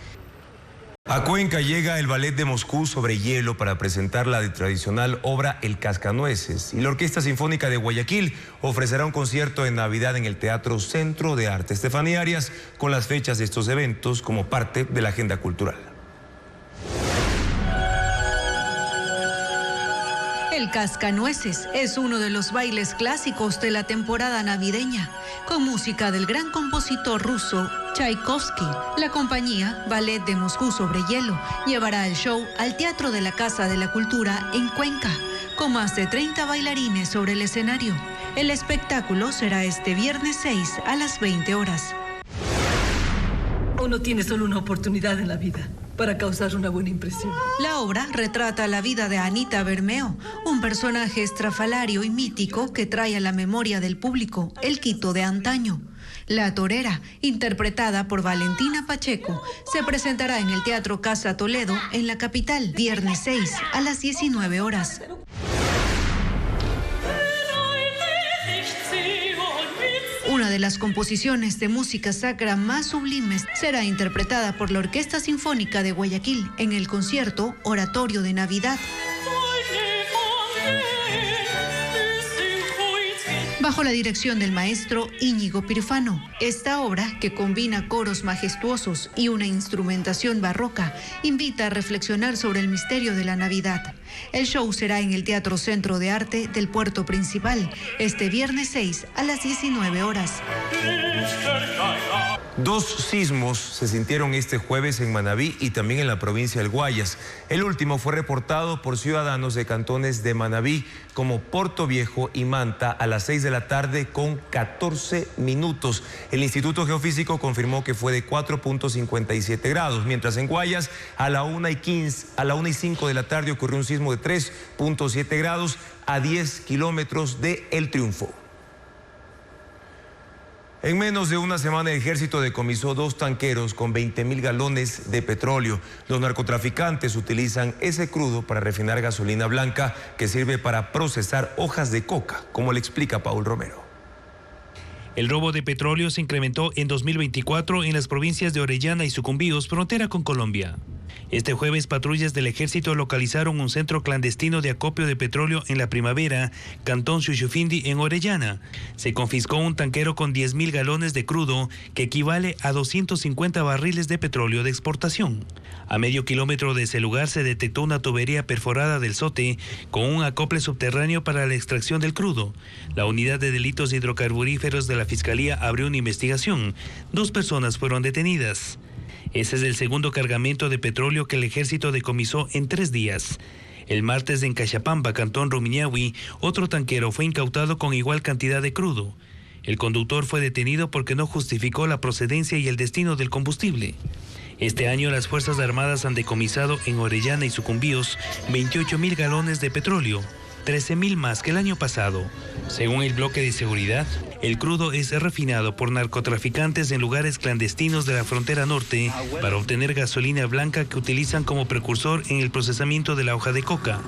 A Cuenca llega el Ballet de Moscú sobre hielo para presentar la tradicional obra El Cascanueces, y la Orquesta Sinfónica de Guayaquil ofrecerá un concierto de Navidad en el Teatro Centro de Arte Estefanía Arias con las fechas de estos eventos como parte de la agenda cultural. El Cascanueces es uno de los bailes clásicos de la temporada navideña, con música del gran compositor ruso Tchaikovsky. La compañía Ballet de Moscú sobre hielo llevará el show al Teatro de la Casa de la Cultura en Cuenca, con más de 30 bailarines sobre el escenario. El espectáculo será este viernes 6 a las 20 horas. Uno tiene solo una oportunidad en la vida para causar una buena impresión. La obra retrata la vida de Anita Bermeo, un personaje estrafalario y mítico que trae a la memoria del público el Quito de antaño. La torera, interpretada por Valentina Pacheco, se presentará en el Teatro Casa Toledo, en la capital, viernes 6 a las 19 horas. Una de las composiciones de música sacra más sublimes será interpretada por la Orquesta Sinfónica de Guayaquil en el concierto Oratorio de Navidad. Bajo la dirección del maestro Íñigo Pirfano. Esta obra, que combina coros majestuosos y una instrumentación barroca, invita a reflexionar sobre el misterio de la Navidad. El show será en el Teatro Centro de Arte del Puerto Principal, este viernes 6 a las 19 horas. 2 sismos se sintieron este jueves en Manabí y también en la provincia del Guayas. El último fue reportado por ciudadanos de cantones de Manabí como Porto Viejo y Manta a las 6 de la tarde con 14 minutos. El Instituto Geofísico confirmó que fue de 4.57 grados, mientras en Guayas a la 1:05 de la tarde ocurrió un sismo de 3.7 grados a 10 kilómetros de El Triunfo. En menos de una semana, el ejército decomisó 2 tanqueros con 20.000 galones de petróleo. Los narcotraficantes utilizan ese crudo para refinar gasolina blanca que sirve para procesar hojas de coca, como le explica Paul Romero. El robo de petróleo se incrementó en 2024 en las provincias de Orellana y Sucumbíos, frontera con Colombia. Este jueves, patrullas del ejército localizaron un centro clandestino de acopio de petróleo en La Primavera, cantón Xuxufindi, en Orellana. Se confiscó un tanquero con 10.000 galones de crudo, que equivale a 250 barriles de petróleo de exportación. A medio kilómetro de ese lugar se detectó una tubería perforada del Sote con un acople subterráneo para la extracción del crudo. La unidad de delitos hidrocarburíferos de la Fiscalía abrió una investigación. 2 personas fueron detenidas. Ese es el segundo cargamento de petróleo que el ejército decomisó en 3 días. El martes en Cachapamba, cantón Rumiñahui, otro tanquero fue incautado con igual cantidad de crudo. El conductor fue detenido porque no justificó la procedencia y el destino del combustible. Este año las Fuerzas Armadas han decomisado en Orellana y Sucumbíos 28.000 galones de petróleo, 13.000 más que el año pasado. Según el bloque de seguridad, el crudo es refinado por narcotraficantes en lugares clandestinos de la frontera norte para obtener gasolina blanca que utilizan como precursor en el procesamiento de la hoja de coca.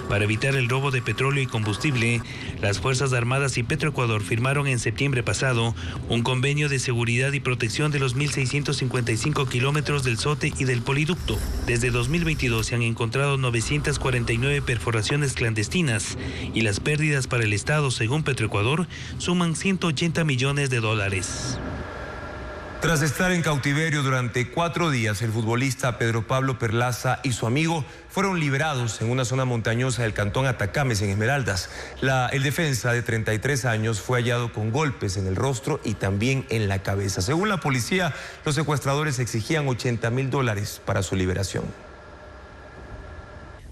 Para evitar el robo de petróleo y combustible, las Fuerzas Armadas y Petroecuador firmaron en septiembre pasado un convenio de seguridad y protección de los 1.655 kilómetros del Sote y del poliducto. Desde 2022 se han encontrado 949 perforaciones clandestinas y las pérdidas para el Estado, según Petroecuador, suman $180 millones. Tras estar en cautiverio durante 4 días, el futbolista Pedro Pablo Perlaza y su amigo fueron liberados en una zona montañosa del cantón Atacames, en Esmeraldas. El defensa de 33 años fue hallado con golpes en el rostro y también en la cabeza. Según la policía, los secuestradores exigían $80.000 para su liberación.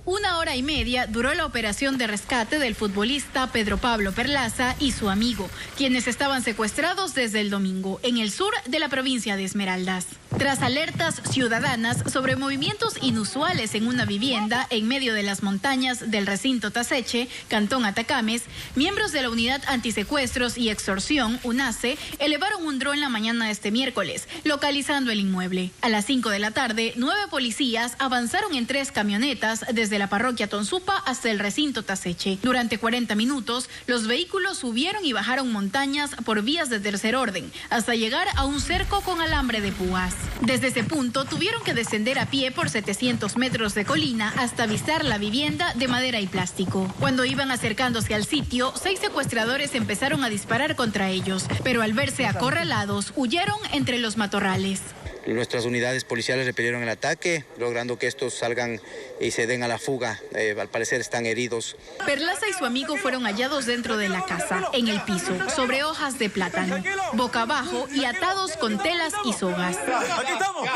1 hora y media duró la operación de rescate del futbolista Pedro Pablo Perlaza y su amigo, quienes estaban secuestrados desde el domingo en el sur de la provincia de Esmeraldas. Tras alertas ciudadanas sobre movimientos inusuales en una vivienda en medio de las montañas del recinto Taseche, cantón Atacames, miembros de la Unidad Antisecuestros y Extorsión, UNACE, elevaron un dron la mañana de este miércoles, localizando el inmueble. A las 5 de la tarde, 9 policías avanzaron en 3 camionetas desde la parroquia Tonsupa hasta el recinto Taseche. Durante 40 minutos, los vehículos subieron y bajaron montañas por vías de tercer orden, hasta llegar a un cerco con alambre de púas. Desde ese punto, tuvieron que descender a pie por 700 metros de colina hasta avistar la vivienda de madera y plástico. Cuando iban acercándose al sitio, 6 secuestradores empezaron a disparar contra ellos, pero al verse acorralados, huyeron entre los matorrales. Nuestras unidades policiales repelieron el ataque, logrando que estos salgan y se den a la fuga. Al parecer están heridos. Perlaza y su amigo fueron hallados dentro de la casa, en el piso, sobre hojas de plátano, boca abajo y atados con telas y sogas. ¡Aquí estamos!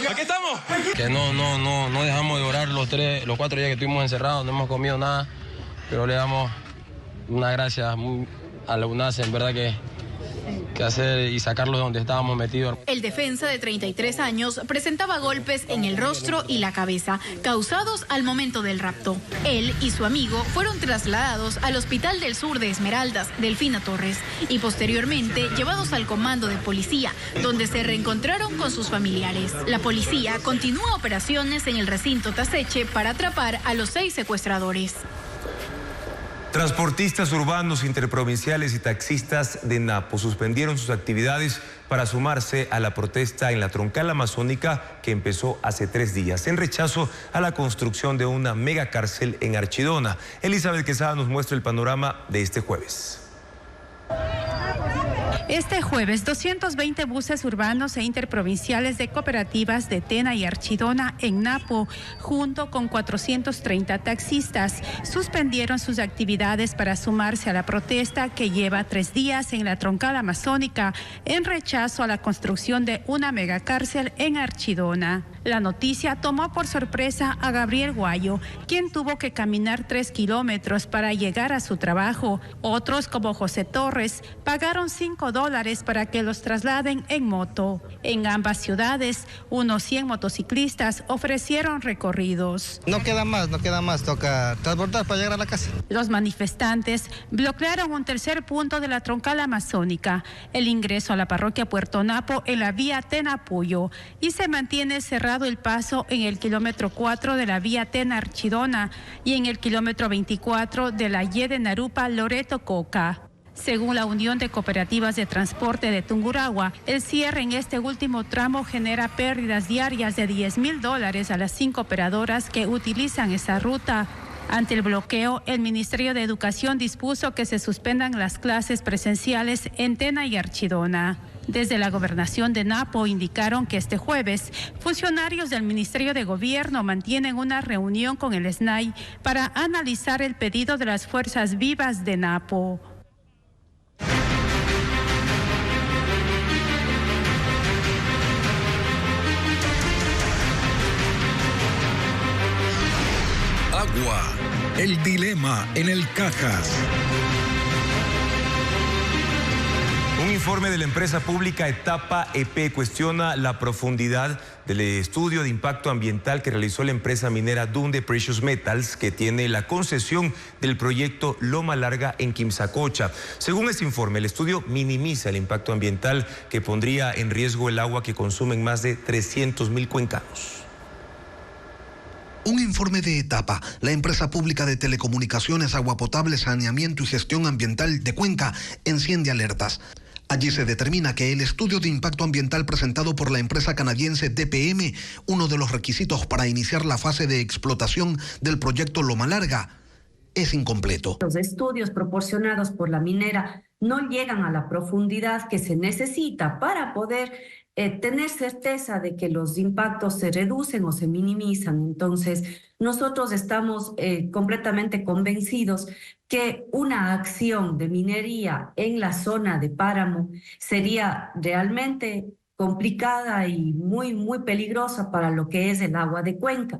¡Aquí estamos! Que no dejamos de orar los 4 días que estuvimos encerrados, no hemos comido nada, pero le damos una gracias a la UNACE, en verdad que hacer y sacarlo de donde estábamos metidos. El defensa de 33 años presentaba golpes en el rostro y la cabeza, causados al momento del rapto. Él y su amigo fueron trasladados al Hospital del Sur de Esmeraldas, Delfina Torres, y posteriormente llevados al comando de policía, donde se reencontraron con sus familiares. La policía continúa operaciones en el recinto Taseche para atrapar a los 6 secuestradores. Transportistas urbanos, interprovinciales y taxistas de Napo suspendieron sus actividades para sumarse a la protesta en la troncal amazónica que empezó hace 3 días, en rechazo a la construcción de una megacárcel en Archidona. Elizabeth Quesada nos muestra el panorama de este jueves. Este jueves, 220 buses urbanos e interprovinciales de cooperativas de Tena y Archidona en Napo, junto con 430 taxistas, suspendieron sus actividades para sumarse a la protesta que lleva 3 días en la troncal amazónica en rechazo a la construcción de una megacárcel en Archidona. La noticia tomó por sorpresa a Gabriel Guayo, quien tuvo que caminar 3 kilómetros para llegar a su trabajo. Otros, como José Torres, pagaron $5 $5 para que los trasladen en moto. En ambas ciudades, unos 100 motociclistas ofrecieron recorridos. No queda más, toca transbordar para llegar a la casa. Los manifestantes bloquearon un tercer punto de la troncal amazónica, el ingreso a la parroquia Puerto Napo en la vía Tena-Puyo, y se mantiene cerrado el paso en el kilómetro 4 de la vía Tena-Archidona y en el kilómetro 24 de la Y de Narupa-Loreto-Coca. Según la Unión de Cooperativas de Transporte de Tungurahua, el cierre en este último tramo genera pérdidas diarias de $10,000 a las 5 operadoras que utilizan esa ruta. Ante el bloqueo, el Ministerio de Educación dispuso que se suspendan las clases presenciales en Tena y Archidona. Desde la gobernación de Napo indicaron que este jueves, funcionarios del Ministerio de Gobierno mantienen una reunión con el SNAI para analizar el pedido de las fuerzas vivas de Napo. Agua, el dilema en el Cajas. Un informe de la empresa pública Etapa EP cuestiona la profundidad del estudio de impacto ambiental que realizó la empresa minera Dunde Precious Metals, que tiene la concesión del proyecto Loma Larga en Quimsacocha. Según este informe, el estudio minimiza el impacto ambiental que pondría en riesgo el agua que consumen más de 300,000 cuencanos. Un informe de Etapa, la empresa pública de telecomunicaciones, agua potable, saneamiento y gestión ambiental de Cuenca, enciende alertas. Allí se determina que el estudio de impacto ambiental presentado por la empresa canadiense DPM, uno de los requisitos para iniciar la fase de explotación del proyecto Loma Larga, es incompleto. Los estudios proporcionados por la minera no llegan a la profundidad que se necesita para poder tener certeza de que los impactos se reducen o se minimizan. Entonces, nosotros estamos completamente convencidos que una acción de minería en la zona de Páramo sería realmente complicada y muy peligrosa para lo que es el agua de Cuenca.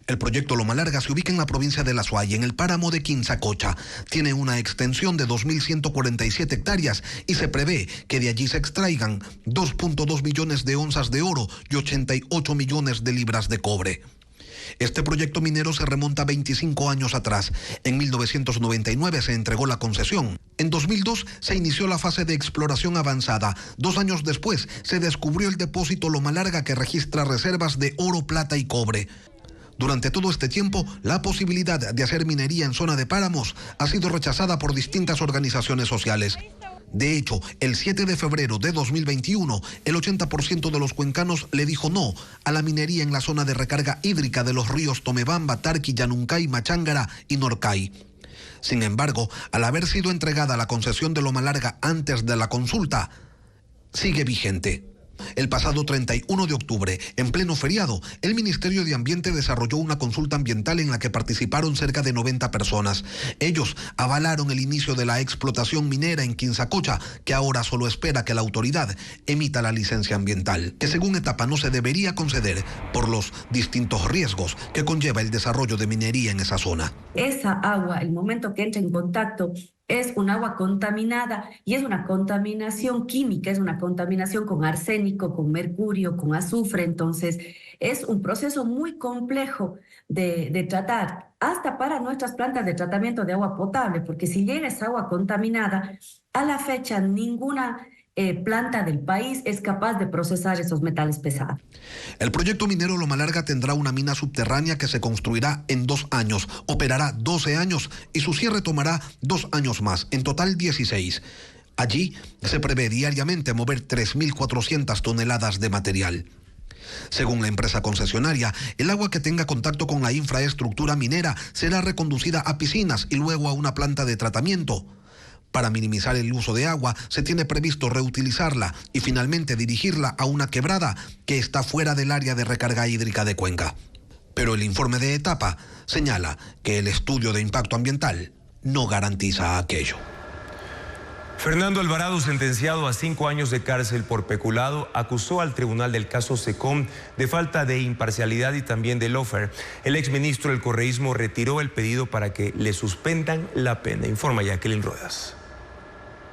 El proyecto Loma Larga se ubica en la provincia de La Suay, en el páramo de Quimsacocha. Tiene una extensión de 2.147 hectáreas y se prevé que de allí se extraigan 2.2 millones de onzas de oro y 88 millones de libras de cobre. Este proyecto minero se remonta 25 años atrás. En 1999 se entregó la concesión. En 2002 se inició la fase de exploración avanzada. 2 años después se descubrió el depósito Loma Larga, que registra reservas de oro, plata y cobre. Durante todo este tiempo, la posibilidad de hacer minería en zona de páramos ha sido rechazada por distintas organizaciones sociales. De hecho, el 7 de febrero de 2021, el 80% de los cuencanos le dijo no a la minería en la zona de recarga hídrica de los ríos Tomebamba, Tarqui, Yanuncay, Machángara y Norcay. Sin embargo, al haber sido entregada la concesión de Loma Larga antes de la consulta, sigue vigente. El pasado 31 de octubre, en pleno feriado, el Ministerio de Ambiente desarrolló una consulta ambiental en la que participaron cerca de 90 personas. Ellos avalaron el inicio de la explotación minera en Quimsacocha, que ahora solo espera que la autoridad emita la licencia ambiental, que según Etapa no se debería conceder por los distintos riesgos que conlleva el desarrollo de minería en esa zona. Esa agua, el momento que entra en contacto, es un agua contaminada y es una contaminación química, es una contaminación con arsénico, con mercurio, con azufre. Entonces, es un proceso muy complejo de tratar, hasta para nuestras plantas de tratamiento de agua potable, porque si llega esa agua contaminada, a la fecha ninguna planta del país es capaz de procesar esos metales pesados. El proyecto minero Loma Larga tendrá una mina subterránea que se construirá en 2 años, operará 12 años y su cierre tomará 2 años más, en total 16. Allí se prevé diariamente mover 3.400 toneladas de material. Según la empresa concesionaria, el agua que tenga contacto con la infraestructura minera será reconducida a piscinas y luego a una planta de tratamiento. Para minimizar el uso de agua, se tiene previsto reutilizarla y finalmente dirigirla a una quebrada que está fuera del área de recarga hídrica de Cuenca. Pero el informe de Etapa señala que el estudio de impacto ambiental no garantiza aquello. Fernando Alvarado, sentenciado a 5 años de cárcel por peculado, acusó al tribunal del caso SECOM de falta de imparcialidad y también de lawfare. El exministro del correísmo retiró el pedido para que le suspendan la pena. Informa Jacqueline Ruedas.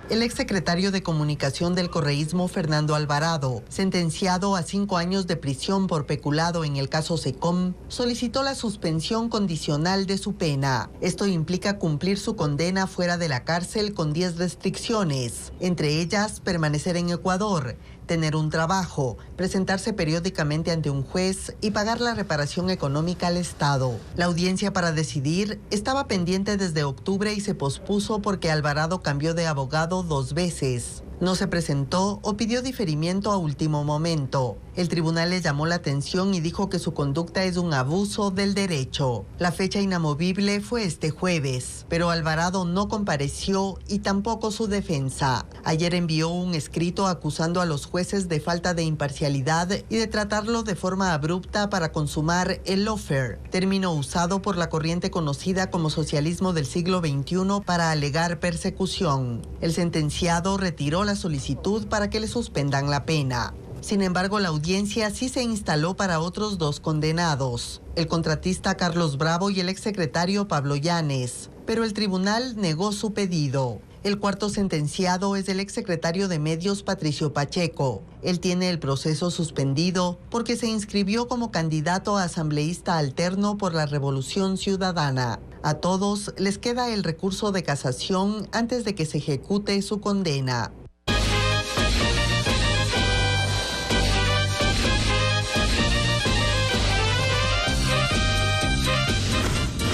El exsecretario de Comunicación del correísmo, Fernando Alvarado, sentenciado a 5 años de prisión por peculado en el caso SECOM, solicitó la suspensión condicional de su pena. Esto implica cumplir su condena fuera de la cárcel con 10 restricciones, entre ellas permanecer en Ecuador, tener un trabajo, presentarse periódicamente ante un juez y pagar la reparación económica al Estado. La audiencia para decidir estaba pendiente desde octubre y se pospuso porque Alvarado cambió de abogado 2 veces. No se presentó o pidió diferimiento a último momento. El tribunal le llamó la atención y dijo que su conducta es un abuso del derecho. La fecha inamovible fue este jueves, pero Alvarado no compareció y tampoco su defensa. Ayer envió un escrito acusando a los jueces de falta de imparcialidad y de tratarlo de forma abrupta para consumar el lawfare, término usado por la corriente conocida como socialismo del siglo XXI para alegar persecución. El sentenciado retiró la solicitud para que le suspendan la pena. Sin embargo, la audiencia sí se instaló para otros 2 condenados, el contratista Carlos Bravo y el exsecretario Pablo Llanes, pero el tribunal negó su pedido. El cuarto sentenciado es el exsecretario de Medios Patricio Pacheco. Él tiene el proceso suspendido porque se inscribió como candidato a asambleísta alterno por la Revolución Ciudadana. A todos les queda el recurso de casación antes de que se ejecute su condena.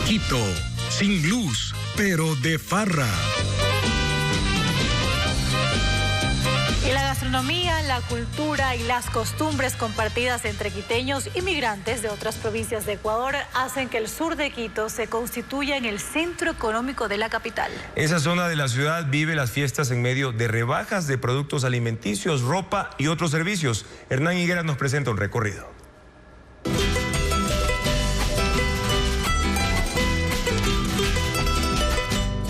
Quito, sin luz, pero de farra. Y la gastronomía, la cultura y las costumbres compartidas entre quiteños y migrantes de otras provincias de Ecuador hacen que el sur de Quito se constituya en el centro económico de la capital. Esa zona de la ciudad vive las fiestas en medio de rebajas de productos alimenticios, ropa y otros servicios. Hernán Higuera nos presenta un recorrido.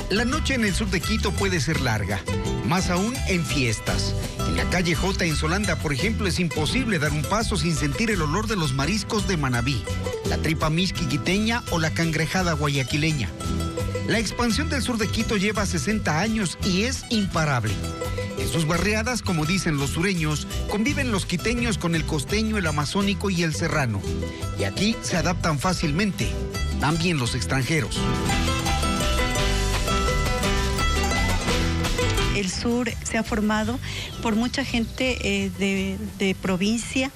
La noche en el sur de Quito puede ser larga, más aún en fiestas. En la calle J en Solanda, por ejemplo, es imposible dar un paso sin sentir el olor de los mariscos de Manabí, la tripa misqui quiteña o la cangrejada guayaquileña. La expansión del sur de Quito lleva 60 años y es imparable. En sus barriadas, como dicen los sureños, conviven los quiteños con el costeño, el amazónico y el serrano. Y aquí se adaptan fácilmente, también los extranjeros. El sur se ha formado por mucha gente de provincia,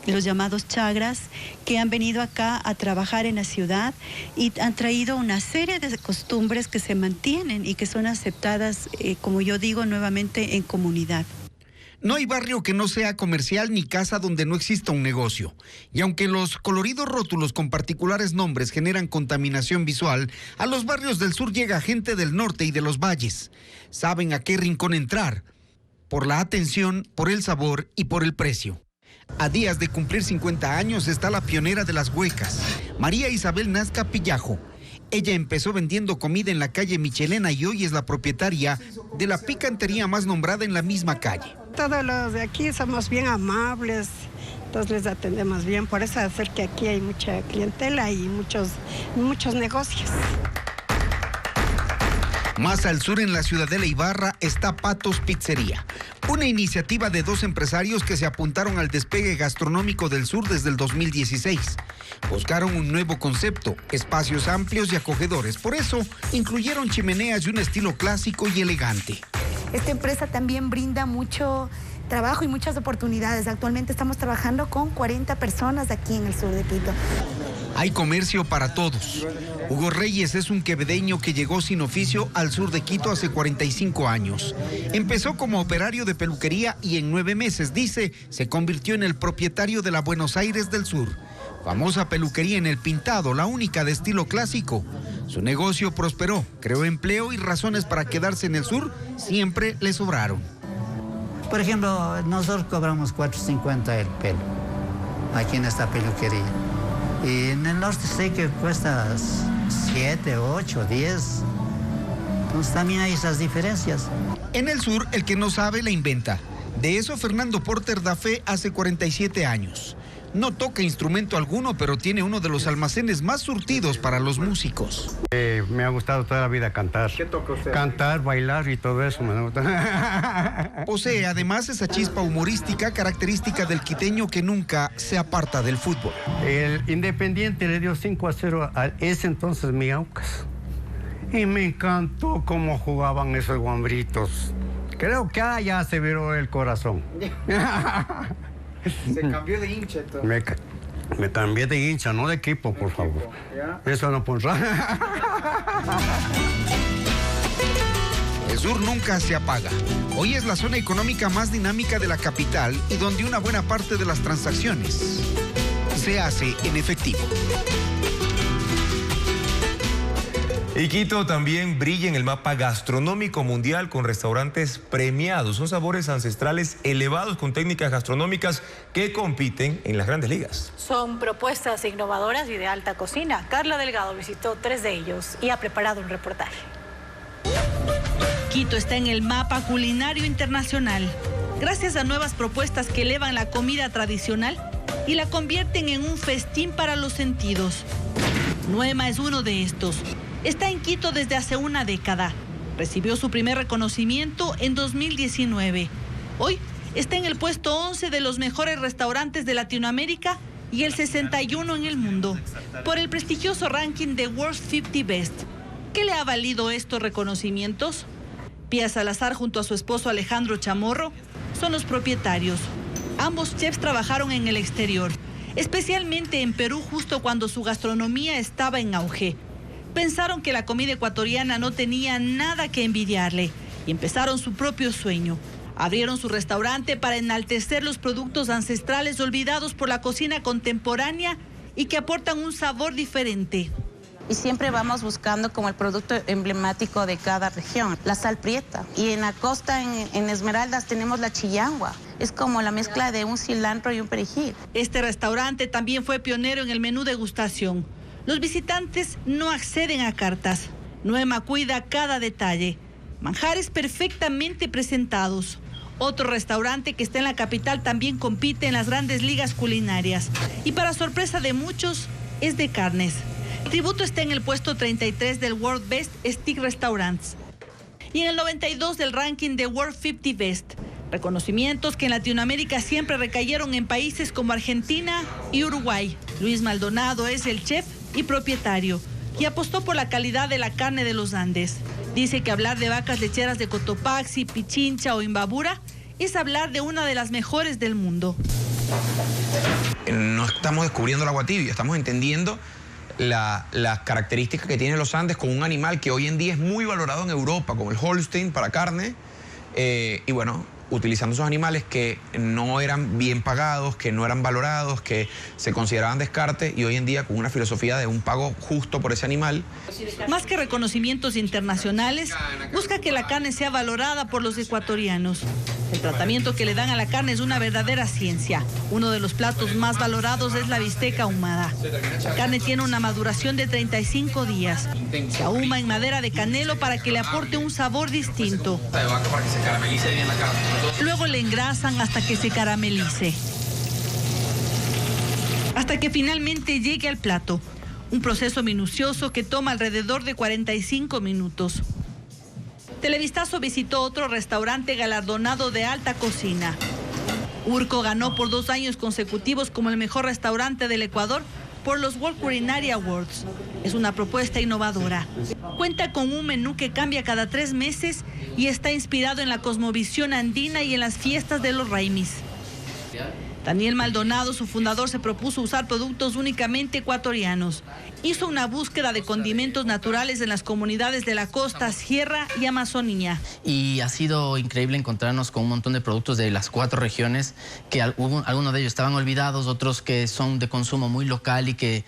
los llamados chagras, que han venido acá a trabajar en la ciudad y han traído una serie de costumbres que se mantienen y que son aceptadas, como yo digo nuevamente, en comunidad. No hay barrio que no sea comercial ni casa donde no exista un negocio. Y aunque los coloridos rótulos con particulares nombres generan contaminación visual, a los barrios del sur llega gente del norte y de los valles. Saben a qué rincón entrar, por la atención, por el sabor y por el precio. A días de cumplir 50 años está la pionera de las huecas, María Isabel Nazca Pillajo. Ella empezó vendiendo comida en la calle Michelena y hoy es la propietaria de la picantería más nombrada en la misma calle. Todos los de aquí somos bien amables, entonces les atendemos bien, por eso es que aquí hay mucha clientela y muchos negocios. Más al sur, en la ciudadela Ibarra, está Patos Pizzería, una iniciativa de 2 empresarios que se apuntaron al despegue gastronómico del sur desde el 2016. Buscaron un nuevo concepto, espacios amplios y acogedores. Por eso, incluyeron chimeneas de un estilo clásico y elegante. Esta empresa también brinda mucho trabajo y muchas oportunidades. Actualmente estamos trabajando con 40 personas aquí en el sur de Quito. Hay comercio para todos. Hugo Reyes es un quevedeño que llegó sin oficio al sur de Quito hace 45 años. Empezó como operario de peluquería y en 9 meses, dice, se convirtió en el propietario de la Buenos Aires del Sur. Famosa peluquería en El Pintado, la única de estilo clásico. Su negocio prosperó, creó empleo y razones para quedarse en el sur siempre le sobraron. Por ejemplo, nosotros cobramos $4.50 el pelo aquí en esta peluquería. Y en el norte sé que cuesta 7, 8, 10. Entonces también hay esas diferencias. En el sur, el que no sabe la inventa. De eso Fernando Porter da fe hace 47 años. No toca instrumento alguno, pero tiene uno de los almacenes más surtidos para los músicos. Me ha gustado toda la vida cantar. ¿Qué toca usted? Cantar, bailar y todo eso me gusta. Posee además esa chispa humorística característica del quiteño que nunca se aparta del fútbol. El Independiente le dio 5-0 a ese entonces mi Aucas. Y me encantó cómo jugaban esos guambritos. Creo que ya se viró el corazón. Se cambió de hincha entonces. Me cambié de hincha, no de equipo, por favor. ¿Ya? Eso no pondrá. El sur nunca se apaga. Hoy es la zona económica más dinámica de la capital y donde una buena parte de las transacciones se hace en efectivo. Y Quito también brilla en el mapa gastronómico mundial con restaurantes premiados. Son sabores ancestrales elevados con técnicas gastronómicas que compiten en las grandes ligas. Son propuestas innovadoras y de alta cocina. Carla Delgado visitó 3 de ellos y ha preparado un reportaje. Quito está en el mapa culinario internacional, gracias a nuevas propuestas que elevan la comida tradicional y la convierten en un festín para los sentidos. Nuema es uno de estos. Está en Quito desde hace una década. Recibió su primer reconocimiento en 2019. Hoy está en el puesto 11 de los mejores restaurantes de Latinoamérica y el 61 en el mundo, por el prestigioso ranking de World 50 Best. ¿Qué le ha valido estos reconocimientos? Pía Salazar junto a su esposo Alejandro Chamorro son los propietarios. Ambos chefs trabajaron en el exterior, especialmente en Perú justo cuando su gastronomía estaba en auge. Pensaron que la comida ecuatoriana no tenía nada que envidiarle y empezaron su propio sueño. Abrieron su restaurante para enaltecer los productos ancestrales olvidados por la cocina contemporánea y que aportan un sabor diferente. Y siempre vamos buscando como el producto emblemático de cada región, la sal prieta. Y en la costa, en Esmeraldas, tenemos la chillangua. Es como la mezcla de un cilantro y un perejil. Este restaurante también fue pionero en el menú degustación. Los visitantes no acceden a cartas. Nuema cuida cada detalle. Manjares perfectamente presentados. Otro restaurante que está en la capital también compite en las grandes ligas culinarias. Y para sorpresa de muchos, es de carnes. El tributo está en el puesto 33 del World Best Steak Restaurants y en el 92 del ranking de World 50 Best. Reconocimientos que en Latinoamérica siempre recayeron en países como Argentina y Uruguay. Luis Maldonado es el chef y propietario y apostó por la calidad de la carne de los Andes. Dice que hablar de vacas lecheras de Cotopaxi, Pichincha o Imbabura es hablar de una de las mejores del mundo. No estamos descubriendo el agua tibia, estamos entendiendo las características que tienen los Andes con un animal que hoy en día es muy valorado en Europa, como el Holstein para carne, y bueno, utilizando esos animales que no eran bien pagados, que no eran valorados, que se consideraban descarte, y hoy en día con una filosofía de un pago justo por ese animal. Más que reconocimientos internacionales, busca que la carne sea valorada por los ecuatorianos. El tratamiento que le dan a la carne es una verdadera ciencia. Uno de los platos más valorados es la bisteca ahumada. La carne tiene una maduración de 35 días. Se ahuma en madera de canelo para que le aporte un sabor distinto. Luego le engrasan hasta que se caramelice. Hasta que finalmente llegue al plato. Un proceso minucioso que toma alrededor de 45 minutos. Televistazo visitó otro restaurante galardonado de alta cocina. Urco ganó por 2 años consecutivos como el mejor restaurante del Ecuador por los World Culinary Awards. Es una propuesta innovadora. Cuenta con un menú que cambia cada 3 meses y está inspirado en la cosmovisión andina y en las fiestas de los Raimis. Daniel Maldonado, su fundador, se propuso usar productos únicamente ecuatorianos. Hizo una búsqueda de condimentos naturales en las comunidades de la costa, sierra y Amazonía. Y ha sido increíble encontrarnos con un montón de productos de las 4 regiones, que algunos de ellos estaban olvidados, otros que son de consumo muy local y que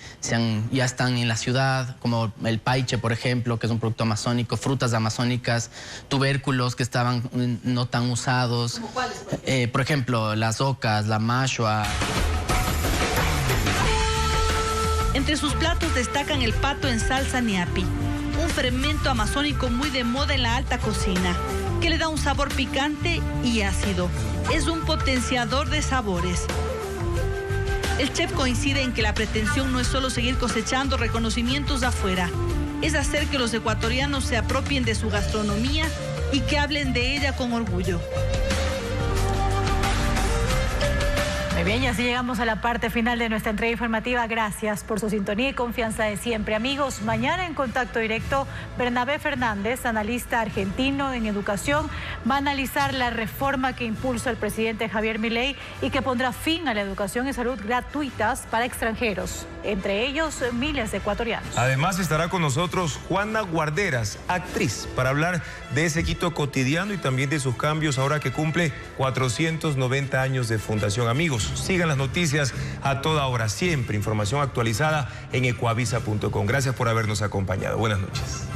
ya están en la ciudad, como el paiche, por ejemplo, que es un producto amazónico, frutas amazónicas, tubérculos que estaban no tan usados. ¿Cómo cuáles? Por ejemplo, las ocas, la mashua. Entre sus platos destacan el pato en salsa ñapi, un fermento amazónico muy de moda en la alta cocina, que le da un sabor picante y ácido. Es un potenciador de sabores. El chef coincide en que la pretensión no es solo seguir cosechando reconocimientos de afuera, es hacer que los ecuatorianos se apropien de su gastronomía y que hablen de ella con orgullo. Muy bien, y así llegamos a la parte final de nuestra entrega informativa. Gracias por su sintonía y confianza de siempre. Amigos, mañana en Contacto Directo, Bernabé Fernández, analista argentino en educación, va a analizar la reforma que impulsa el presidente Javier Milei y que pondrá fin a la educación y salud gratuitas para extranjeros, entre ellos miles de ecuatorianos. Además estará con nosotros Juana Guarderas, actriz, para hablar de ese Quito cotidiano y también de sus cambios ahora que cumple 490 años de fundación. Amigos, sigan las noticias a toda hora, siempre información actualizada en ecuavisa.com. Gracias por habernos acompañado. Buenas noches.